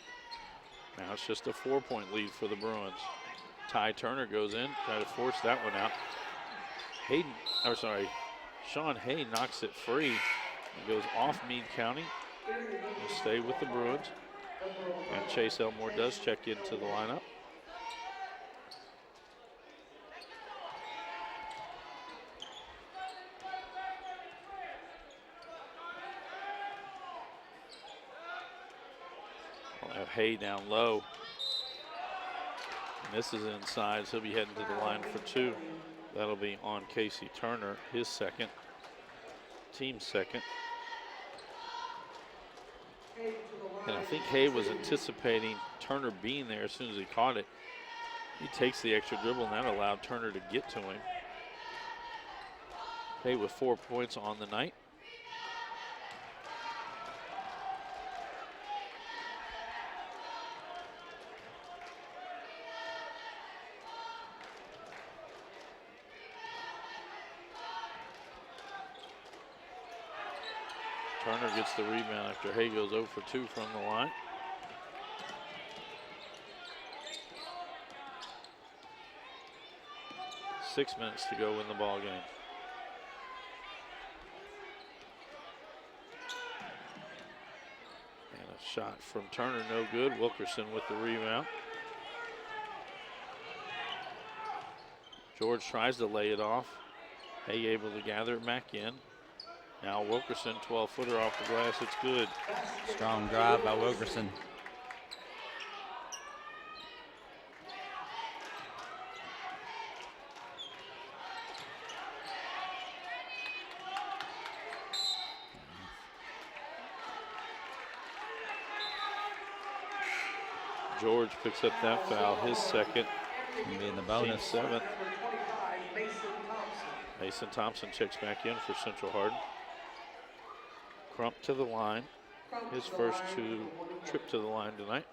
Now it's just a 4-point lead for the Bruins. Ty Turner goes in, try to force that one out. Sean Hay knocks it free. It goes off Meade County. Will stay with the Bruins. And Chase Elmore does check into the lineup. We'll have Hay down low. And this is inside, so he'll be heading to the line for 2. That'll be on Casey Turner, his second, team second. And I think Hay was anticipating Turner being there as soon as he caught it. He takes the extra dribble, and that allowed Turner to get to him. Hay with 4 points on the night. Turner gets the rebound after Hay goes 0 for 2 from the line. Six minutes to go in the ball game. And a shot from Turner, no good. Wilkerson with the rebound. George tries to lay it off. Hay able to gather it back in. Now Wilkerson, 12-footer off the glass. It's good. Strong drive by Wilkerson. George picks up that foul, his second. Gonna be in the bonus. Team seventh. Mason Thompson checks back in for Central Hardin. Crump to the line. His first trip to the line tonight.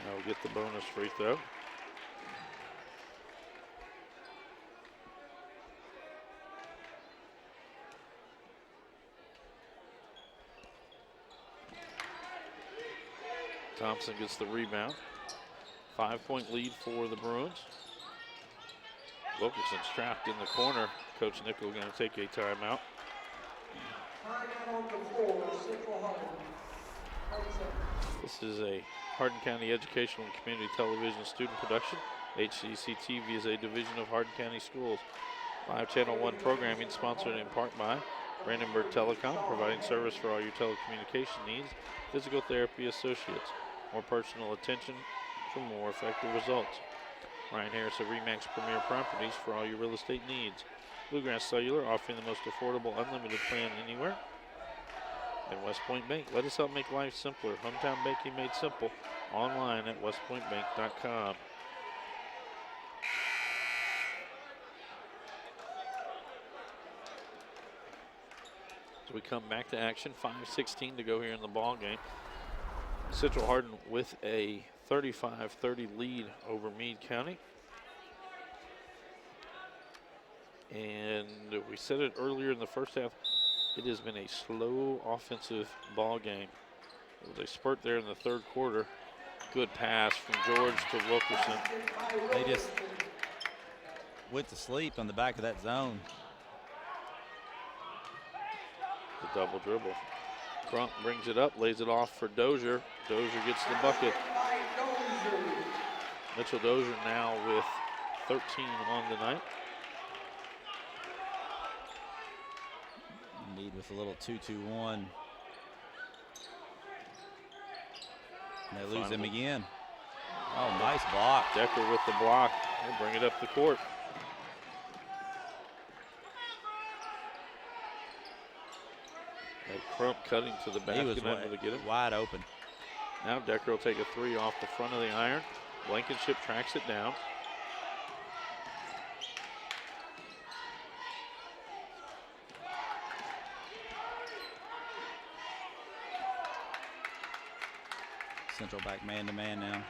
Now we'll get the bonus free throw. Thompson gets the rebound. 5-point lead for the Bruins. Wilkerson's trapped in the corner. Coach Nickel going to take a timeout. This is a Hardin County Educational and Community Television student production. HCEC-TV is a division of Hardin County Schools. Live Channel 1 programming sponsored in part by Brandenburg Telecom, providing service for all your telecommunication needs. Physical Therapy Associates. More personal attention for more effective results. Ryan Harris of RE/MAX Premier Properties for all your real estate needs. Bluegrass Cellular, offering the most affordable unlimited plan anywhere. And West Point Bank, let us help make life simpler. Hometown banking made simple. Online at westpointbank.com. So we come back to action. 5:16 to go here in the ball game. Central Hardin with a 35-30 lead over Meade County. And we said it earlier in the first half, it has been a slow offensive ball game. There was a spurt there in the third quarter. Good pass from George to Wilkerson. They just went to sleep on the back of that zone. The double dribble. Crump brings it up, lays it off for Dozier. Dozier gets the bucket. Mitchell Dozier now with 13 on the night. Meade with a little 2-2-1. And they lose him again. Oh, nice block. Decker with the block. They'll bring it up the court. And Crump cutting to the back. He was and able to get him. wide open. Now Decker will take a three off the front of the iron. Blankenship tracks it down. Central back man-to-man now.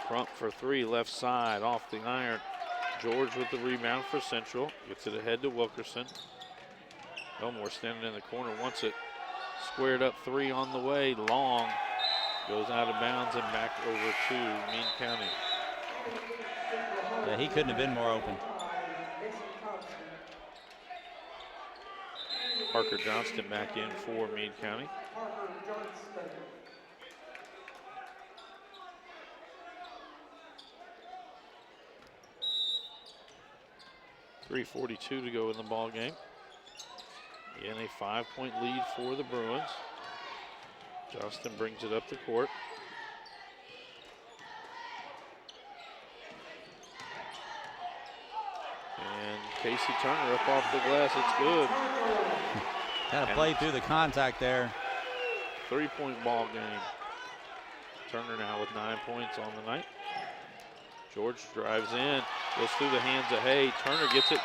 Crump for three, left side, off the iron. George with the rebound for Central. Gets it ahead to Wilkerson. Elmore standing in the corner, wants it. Squared up three on the way, long. Goes out of bounds and back over to Meade County. Yeah, he couldn't have been more open. Parker Johnston back in for Meade County. .342 to go in the ball game. Again, a 5-point lead for the Bruins. Johnston brings it up the court. And Casey Turner up off the glass, it's good. Kind of played through the contact there. 3-point ball game. Turner now with 9 points on the night. George drives in, goes through the hands of Hay. Turner gets it.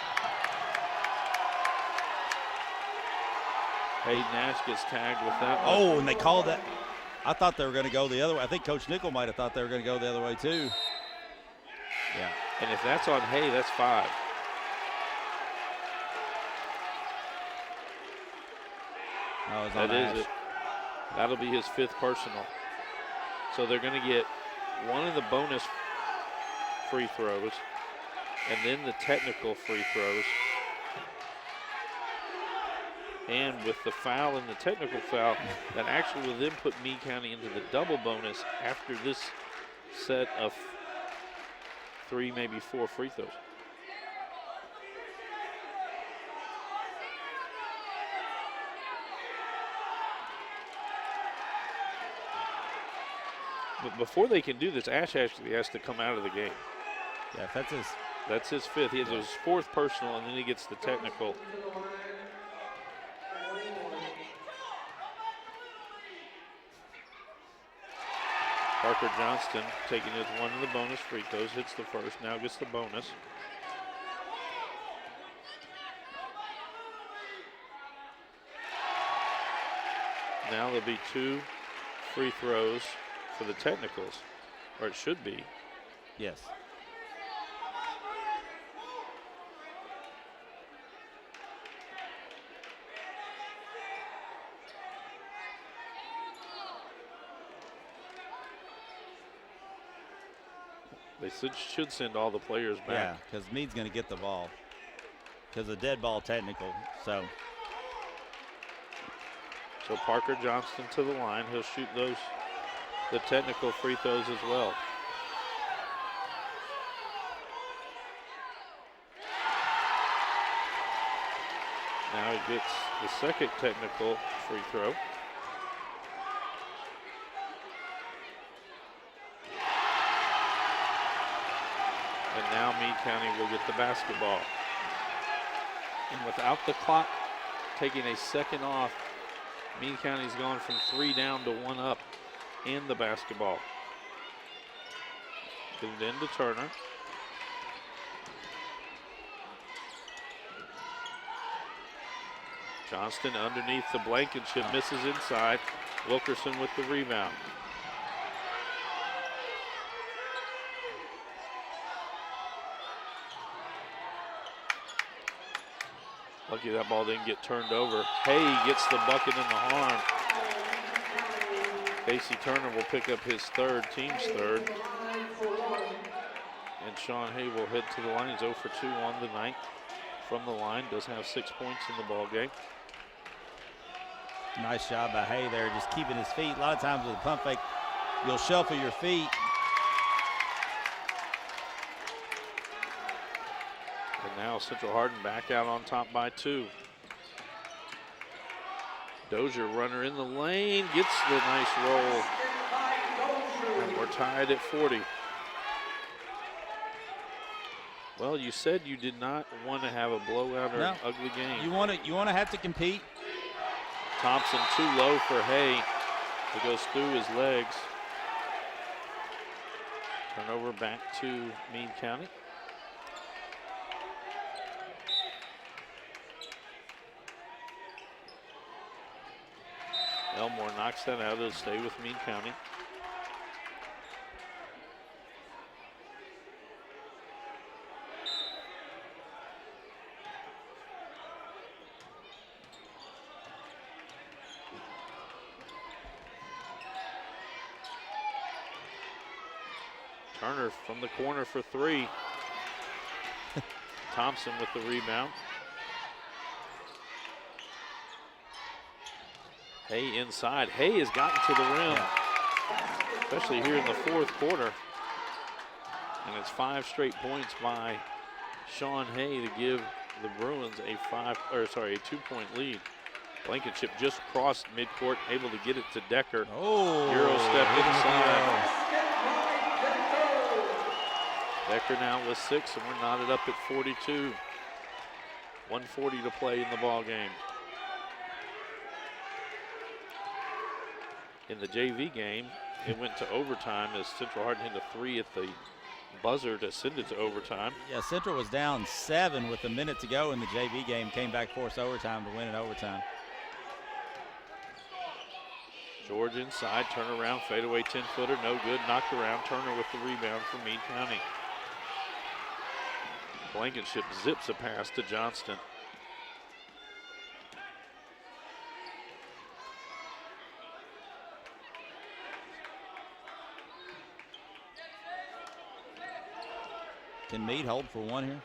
Hay Nash gets tagged with that one. Oh, and they called that. I thought they were going to go the other way. I think Coach Nickel might have thought they were going to go the other way too. Yeah. And if that's on Hay, that's 5. That is it. That'll be his 5th personal. So they're going to get one of the bonus free throws and then the technical free throws. And with the foul and the technical foul, that actually will then put Meade County into the double bonus after this set of 3, maybe 4 free throws. But before they can do this, Ash actually has to come out of the game. Yeah, that's his 5th. He has his 4th personal, and then he gets the technical. Parker Johnston taking his 1 of the bonus free throws, hits the first, now gets the bonus. Now there'll be 2 free throws for the technicals, or it should be. Yes. They should send all the players back. Yeah, because Meade's going to get the ball. Because a dead ball technical, so. So Parker Johnston to the line. He'll shoot the technical free throws as well. Now he gets the second technical free throw. And now Meade County will get the basketball. And without the clock taking a second off, Meade County's gone from 3 down to 1 up in the basketball. Get it into Turner. Johnston underneath the Blankenship, misses inside. Wilkerson with the rebound. Lucky that ball didn't get turned over. Hay gets the bucket in the arm. Casey Turner will pick up his 3rd, team's 3rd. And Sean Hay will head to the line. He's 0 for 2 on the night from the line. Does have 6 points in the ball game. Nice job by Hay there, just keeping his feet. A lot of times with a pump fake, you'll shuffle your feet. And now Central Hardin back out on top by 2. Dozier, runner in the lane, gets the nice roll. And we're tied at 40. Well, you said you did not want to have a blowout or an ugly game. You want to have to compete. Thompson too low for Hay. It goes through his legs. Turnover back to Meade County. Elmore knocks that out. It'll stay with Meade County. Turner from the corner for 3. Thompson with the rebound. Hay inside. Hay has gotten to the rim, especially here in the 4th quarter. And it's 5 straight points by Sean Hay to give the Bruins a 2-point lead. Blankenship just crossed midcourt, able to get it to Decker. Oh, Euro step inside. Decker now with 6, and we're knotted up at 42. 1:40 to play in the ball game. In the JV game, it went to overtime as Central Hardin hit a 3 at the buzzer to send it to overtime. Yeah, Central was down 7 with a minute to go in the JV game, came back, forced overtime to win in overtime. George inside, turn around, fadeaway 10-footer, no good, knocked around. Turner with the rebound for Meade County. Blankenship zips a pass to Johnston. Can Meade hold for one here?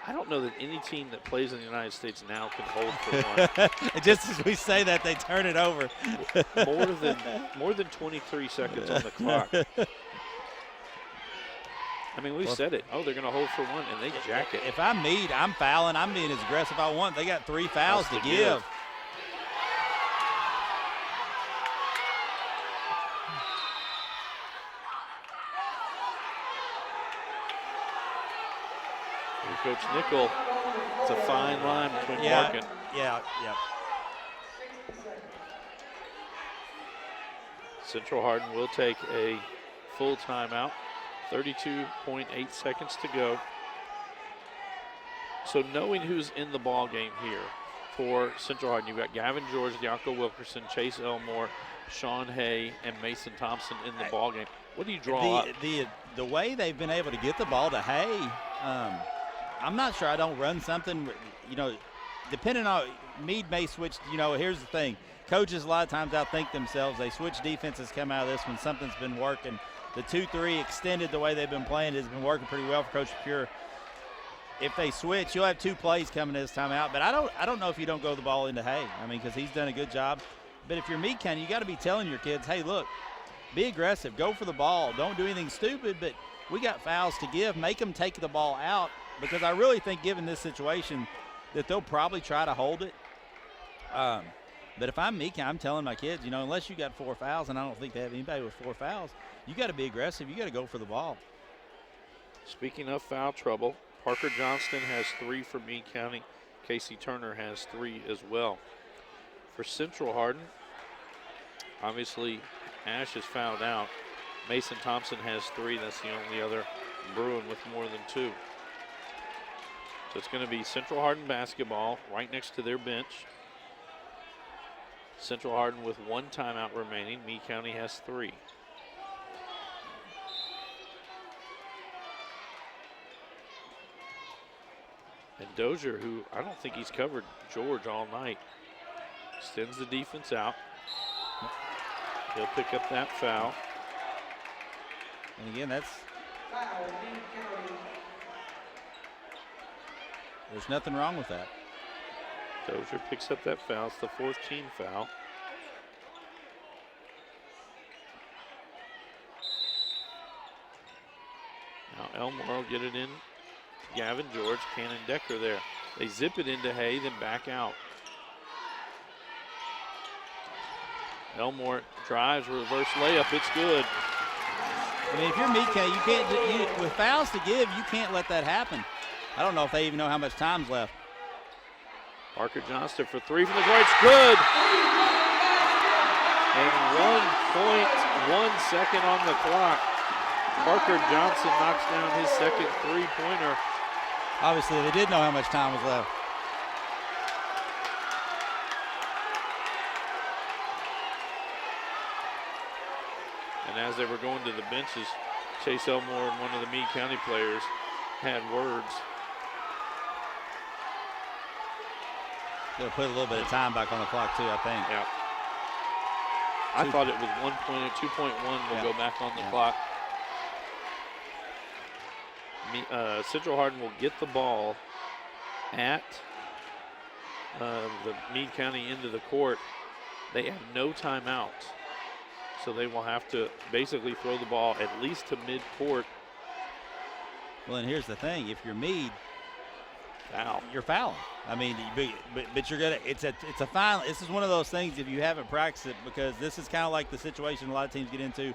I don't know that any team that plays in the United States now can hold for one. Just as we say that, they turn it over. more than 23 seconds on the clock. I mean, we said it. Oh, they're going to hold for one, and they jack it. If I'm Meade, I'm fouling. I'm being as aggressive as I want. They got 3 fouls to give. Coach Nickel, it's a fine line between barking. Yeah. Central Hardin will take a full timeout. 32.8 seconds to go. So knowing who's in the ball game here for Central Hardin, you've got Gavin George, Diaco Wilkerson, Chase Elmore, Sean Hay, and Mason Thompson in the ball game. What do you draw up? The way they've been able to get the ball to Hay, I'm not sure I don't run something, depending on, Meade may switch, here's the thing. Coaches a lot of times outthink themselves. They switch defenses, come out of this when something's been working. The 2-3 extended the way they've been playing has been working pretty well for Coach Pure. If they switch, you'll have 2 plays coming this time out. But I don't know if you don't go the ball into Hay. I mean, because he's done a good job. But if you're Meade County, you got to be telling your kids, hey, look, be aggressive. Go for the ball. Don't do anything stupid. But we got fouls to give. Make them take the ball out. Because I really think, given this situation, that they'll probably try to hold it. But if I'm Meade County, I'm telling my kids, unless you got 4 fouls, and I don't think they have anybody with 4 fouls, you got to be aggressive. You got to go for the ball. Speaking of foul trouble, Parker Johnston has 3 for Meade County. Casey Turner has 3 as well. For Central Hardin, obviously Ash is fouled out. Mason Thompson has 3. That's the only other Bruin with more than 2. So it's going to be Central Hardin basketball right next to their bench. Central Hardin with 1 timeout remaining. Meade County has 3. And Dozier, who I don't think he's covered George all night, extends the defense out. He'll pick up that foul. And again, there's nothing wrong with that. Dozier picks up that foul. It's the 4th team foul. Now Elmore will get it in. Gavin George, Cannon Decker there. They zip it into Hay, then back out. Elmore drives, reverse layup. It's good. I mean, if you're Meade County, you can't, with fouls to give, you can't let that happen. I don't know if they even know how much time's left. Parker Johnston for 3 from the right. It's good. And 1.1 second on the clock. Parker Johnson knocks down his second 3-pointer. Obviously, they did know how much time was left. And as they were going to the benches, Chase Elmore and one of the Meade County players had words. They'll put a little bit of time back on the clock too, I think. Yeah. I thought it was 1.2.1 will go back on the clock. Central Hardin will get the ball at the Meade County end of the court. They have no timeouts, so they will have to basically throw the ball at least to mid-court. Well, and here's the thing: if you're Meade, foul. You're fouling. I mean, but you're gonna. It's a foul. This is one of those things if you haven't practiced it, because this is kind of like the situation a lot of teams get into.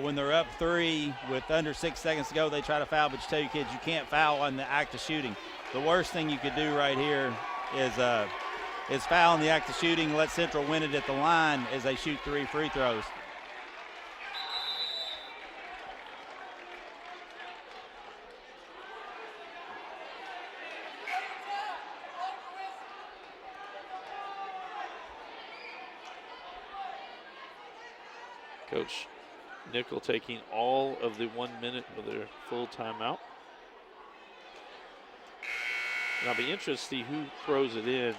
When they're up 3 with under 6 seconds to go, they try to foul, but you tell your kids you can't foul on the act of shooting. The worst thing you could do right here is foul in the act of shooting, let Central win it at the line as they shoot 3 free throws. Coach Nickel taking all of the 1 minute of their full timeout. And I'll be interested to see who throws it in.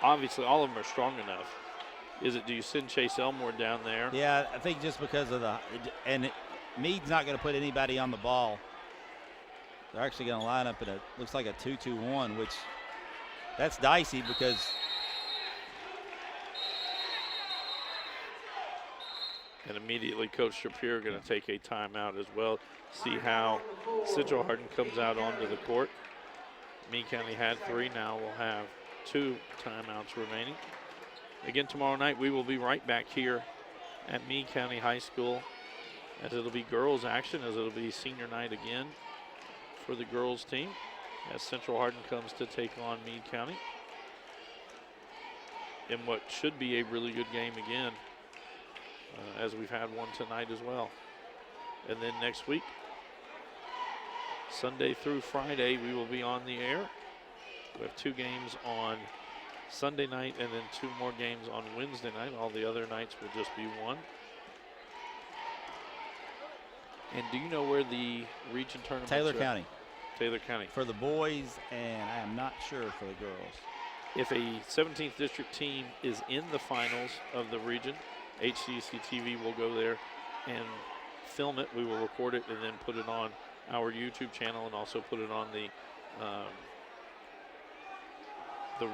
Obviously, all of them are strong enough. Do you send Chase Elmore down there? Yeah, I think just because of Meade's not going to put anybody on the ball. They're actually going to line up in looks like a 2-2-1, which that's dicey because and immediately Coach Shapiro going to take a timeout as well. See how Central Hardin comes out onto the court. Meade County had 3, now we'll have 2 timeouts remaining. Again, tomorrow night we will be right back here at Meade County High School, as it'll be girls action, as it'll be senior night again for the girls team, as Central Hardin comes to take on Meade County in what should be a really good game again, as we've had one tonight as well. And then next week, Sunday through Friday, we will be on the air. We have 2 games on Sunday night and then 2 more games on Wednesday night. All the other nights will just be 1. And do you know where the region tournament? Taylor County. Taylor County. For the boys, and I am not sure for the girls. If a 17th district team is in the finals of the region, HCEC-TV will go there and film it. We will record it and then put it on our YouTube channel and also put it on the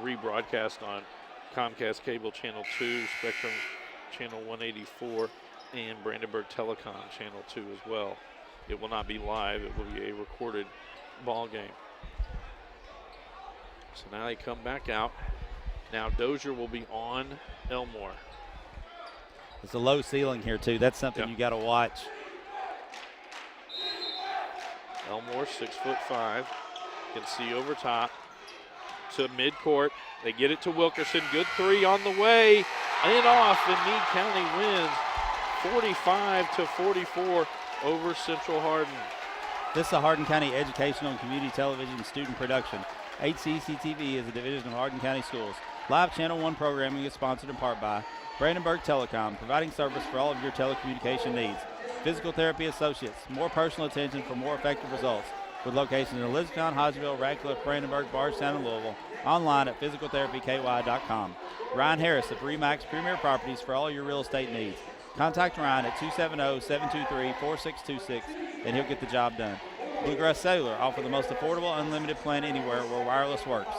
rebroadcast on Comcast Cable Channel 2, Spectrum Channel 184, and Brandenburg Telecom Channel 2 as well. It will not be live, it will be a recorded ball game. So now they come back out. Now Dozier will be on Elmore. It's a low ceiling here too. That's something you got to watch. Elmore, 6'5", can see over top to midcourt. They get it to Wilkerson. Good 3 on the way and off, and Meade County wins 45-44 over Central Hardin. This is a Hardin County Educational and Community Television student production. HCEC-TV is a division of Hardin County Schools. Live Channel 1 programming is sponsored in part by Brandenburg Telecom, providing service for all of your telecommunication needs. Physical Therapy Associates, more personal attention for more effective results. With locations in Elizabethtown, Hodgeville, Radcliffe, Brandenburg, Bardstown, and Louisville. Online at physicaltherapyky.com. Ryan Harris of Remax Premier Properties for all your real estate needs. Contact Ryan at 270-723-4626 and he'll get the job done. Bluegrass Cellular offer the most affordable unlimited plan anywhere where wireless works.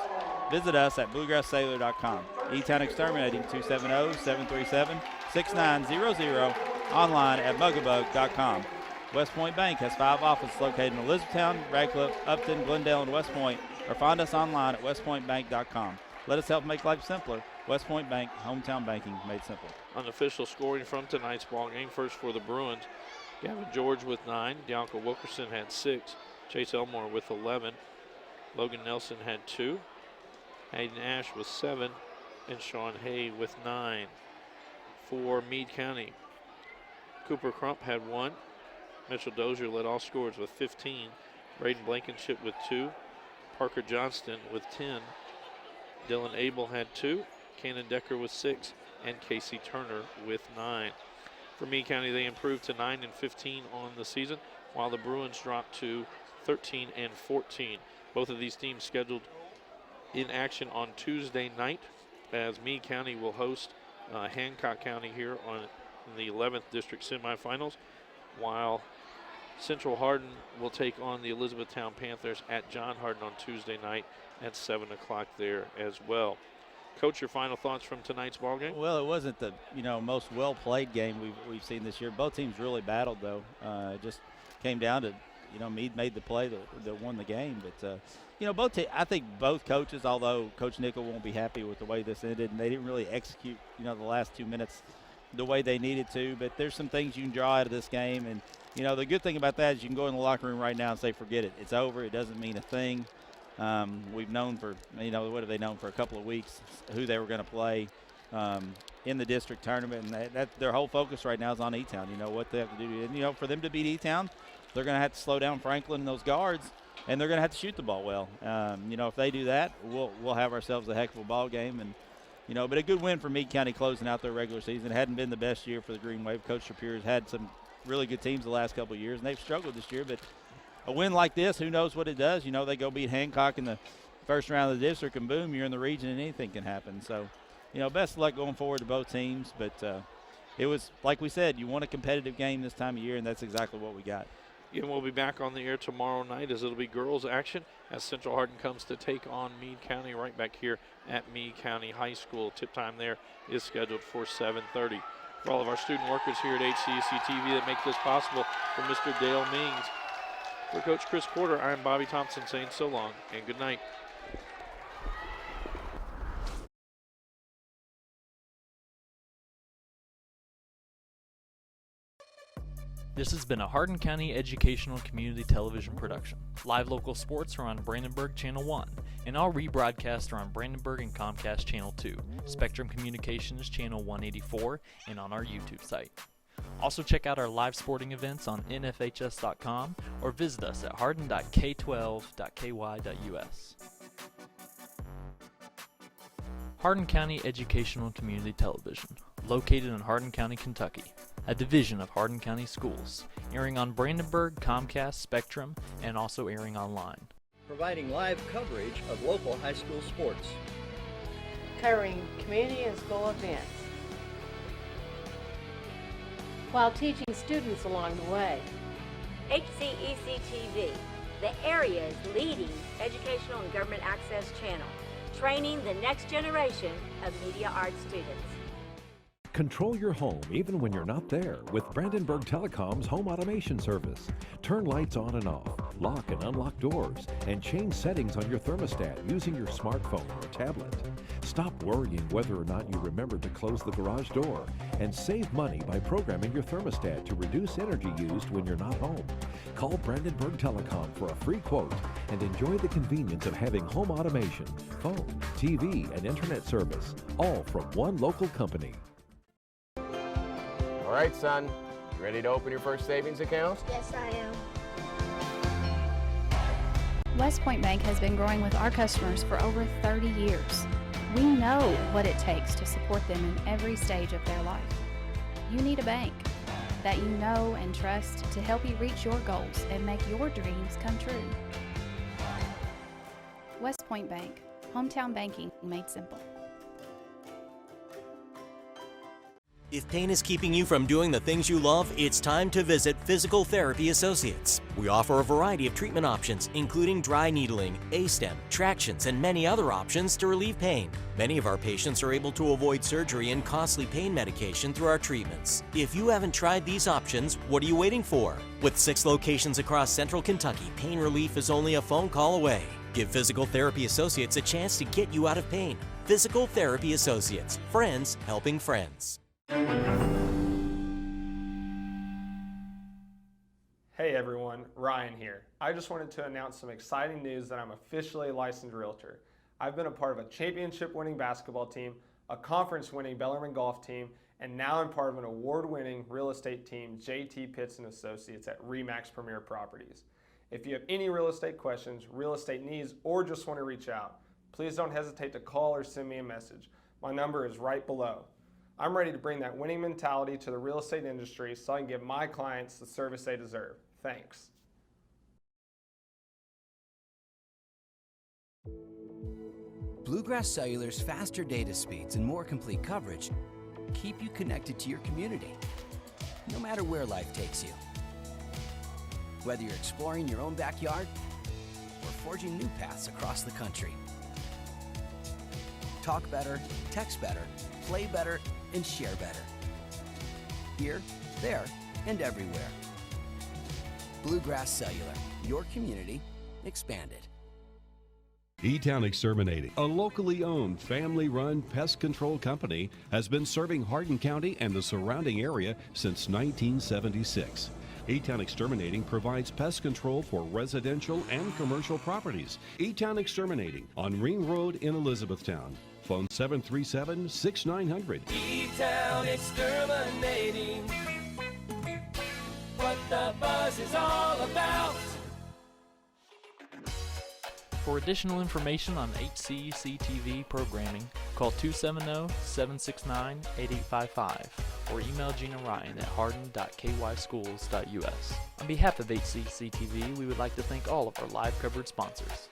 Visit us at bluegrasscellular.com. E-Town Exterminating 270-737-6900. Online at mugabug.com. West Point Bank has 5 offices located in Elizabethtown, Radcliffe, Upton, Glendale, and West Point, or find us online at westpointbank.com. Let us help make life simpler. West Point Bank, hometown banking made simple. Unofficial scoring from tonight's ball game. First for the Bruins, Gavin George with 9. Deonka Wilkerson had 6. Chase Elmore with 11. Logan Nelson had 2. Hayden Ash with 7. And Sean Hay with 9. For Meade County, Cooper Crump had 1. Mitchell Dozier led all scorers with 15. Braden Blankenship with 2. Parker Johnston with 10. Dylan Abel had 2. Cannon Decker with 6. And Casey Turner with 9. For Meade County, they improved to 9-15 on the season, while the Bruins dropped to 13-14. Both of these teams scheduled in action on Tuesday night, as Meade County will host Hancock County here on the 11th District semifinals, while Central Hardin will take on the Elizabethtown Panthers at John Hardin on Tuesday night at 7 o'clock there as well. Coach, your final thoughts from tonight's ball game? Well, it wasn't the most well-played game we've seen this year. Both teams really battled, though. It just came down to Meade made the play that won the game. But I think both coaches, although Coach Nickel won't be happy with the way this ended, and they didn't really execute the last 2 minutes the way they needed to. But there's some things you can draw out of this game, and the good thing about that is you can go in the locker room right now and say, forget it, it's over. It doesn't mean a thing. We've known for, what have they known for a couple of weeks, who they were going to play in the district tournament. And that their whole focus right now is on E-Town, what they have to do. And, for them to beat E-Town, they're going to have to slow down Franklin and those guards, and they're going to have to shoot the ball well. If they do that, we'll have ourselves a heck of a ball game. And, but a good win for Meade County closing out their regular season. It hadn't been the best year for the Green Wave. Coach Shapiro's had some really good teams the last couple of years, and they've struggled this year, but a win like this, who knows what it does? You know, they go beat Hancock in the first round of the district, and boom, you're in the region, and anything can happen. So, you know, best of luck going forward to both teams. But it was, like we said, you want a competitive game this time of year, and that's exactly what we got. And we'll be back on the air tomorrow night as it'll be girls action as Central Hardin comes to take on Meade County right back here at Meade County High School. Tip time there is scheduled for 7:30. For all of our student workers here at HCEC-TV that make this possible, for Mr. Dale Mings, for Coach Chris Porter, I'm Bobby Thompson saying so long and good night. This has been a Hardin County Educational Community Television production. Live local sports are on Brandenburg Channel 1, and all rebroadcasts are on Brandenburg and Comcast Channel 2, Spectrum Communications Channel 184, and on our YouTube site. Also check out our live sporting events on nfhs.com or visit us at hardin.k12.ky.us. Hardin County Educational Community Television, located in Hardin County, Kentucky, a division of Hardin County Schools, airing on Brandenburg, Comcast, Spectrum, and also airing online. Providing live coverage of local high school sports. Covering community and school events, while teaching students along the way. HCEC-TV, the area's leading educational and government access channel, training the next generation of media arts students. Control your home even when you're not there with Brandenburg Telecom's home automation service. Turn lights on and off, lock and unlock doors, and change settings on your thermostat using your smartphone or tablet. Stop worrying whether or not you remembered to close the garage door, and save money by programming your thermostat to reduce energy used when you're not home. Call Brandenburg Telecom for a free quote and enjoy the convenience of having home automation, phone, TV, and internet service, all from one local company. All right, son, you ready to open your first savings account? Yes, I am. West Point Bank has been growing with our customers for over 30 years. We know what it takes to support them in every stage of their life. You need a bank that you know and trust to help you reach your goals and make your dreams come true. West Point Bank, hometown banking made simple. If pain is keeping you from doing the things you love, it's time to visit Physical Therapy Associates. We offer a variety of treatment options, including dry needling, A-stem, tractions, and many other options to relieve pain. Many of our patients are able to avoid surgery and costly pain medication through our treatments. If you haven't tried these options, what are you waiting for? With 6 locations across central Kentucky, pain relief is only a phone call away. Give Physical Therapy Associates a chance to get you out of pain. Physical Therapy Associates, friends helping friends. Hey everyone, Ryan here. I just wanted to announce some exciting news that I'm officially a licensed realtor. I've been a part of a championship-winning basketball team, a conference-winning Bellarmine golf team, and now I'm part of an award-winning real estate team, JT Pitts & Associates at RE/MAX Premier Properties. If you have any real estate questions, real estate needs, or just want to reach out, please don't hesitate to call or send me a message. My number is right below. I'm ready to bring that winning mentality to the real estate industry so I can give my clients the service they deserve. Thanks. Bluegrass Cellular's faster data speeds and more complete coverage keep you connected to your community, no matter where life takes you. Whether you're exploring your own backyard or forging new paths across the country. Talk better, text better, play better, and share better. Here, there, and everywhere. Bluegrass Cellular, your community expanded. E-Town Exterminating, a locally owned, family-run pest control company, has been serving Hardin County and the surrounding area since 1976. E-Town Exterminating provides pest control for residential and commercial properties. E-Town Exterminating on Ring Road in Elizabethtown. Phone 737-6900. E-Town Exterminating. What the buzz is all about. For additional information on HCEC-TV programming, call 270-769-8855 or email Gina Ryan at hardin.kyschools.us. On behalf of HCEC-TV, we would like to thank all of our live coverage sponsors.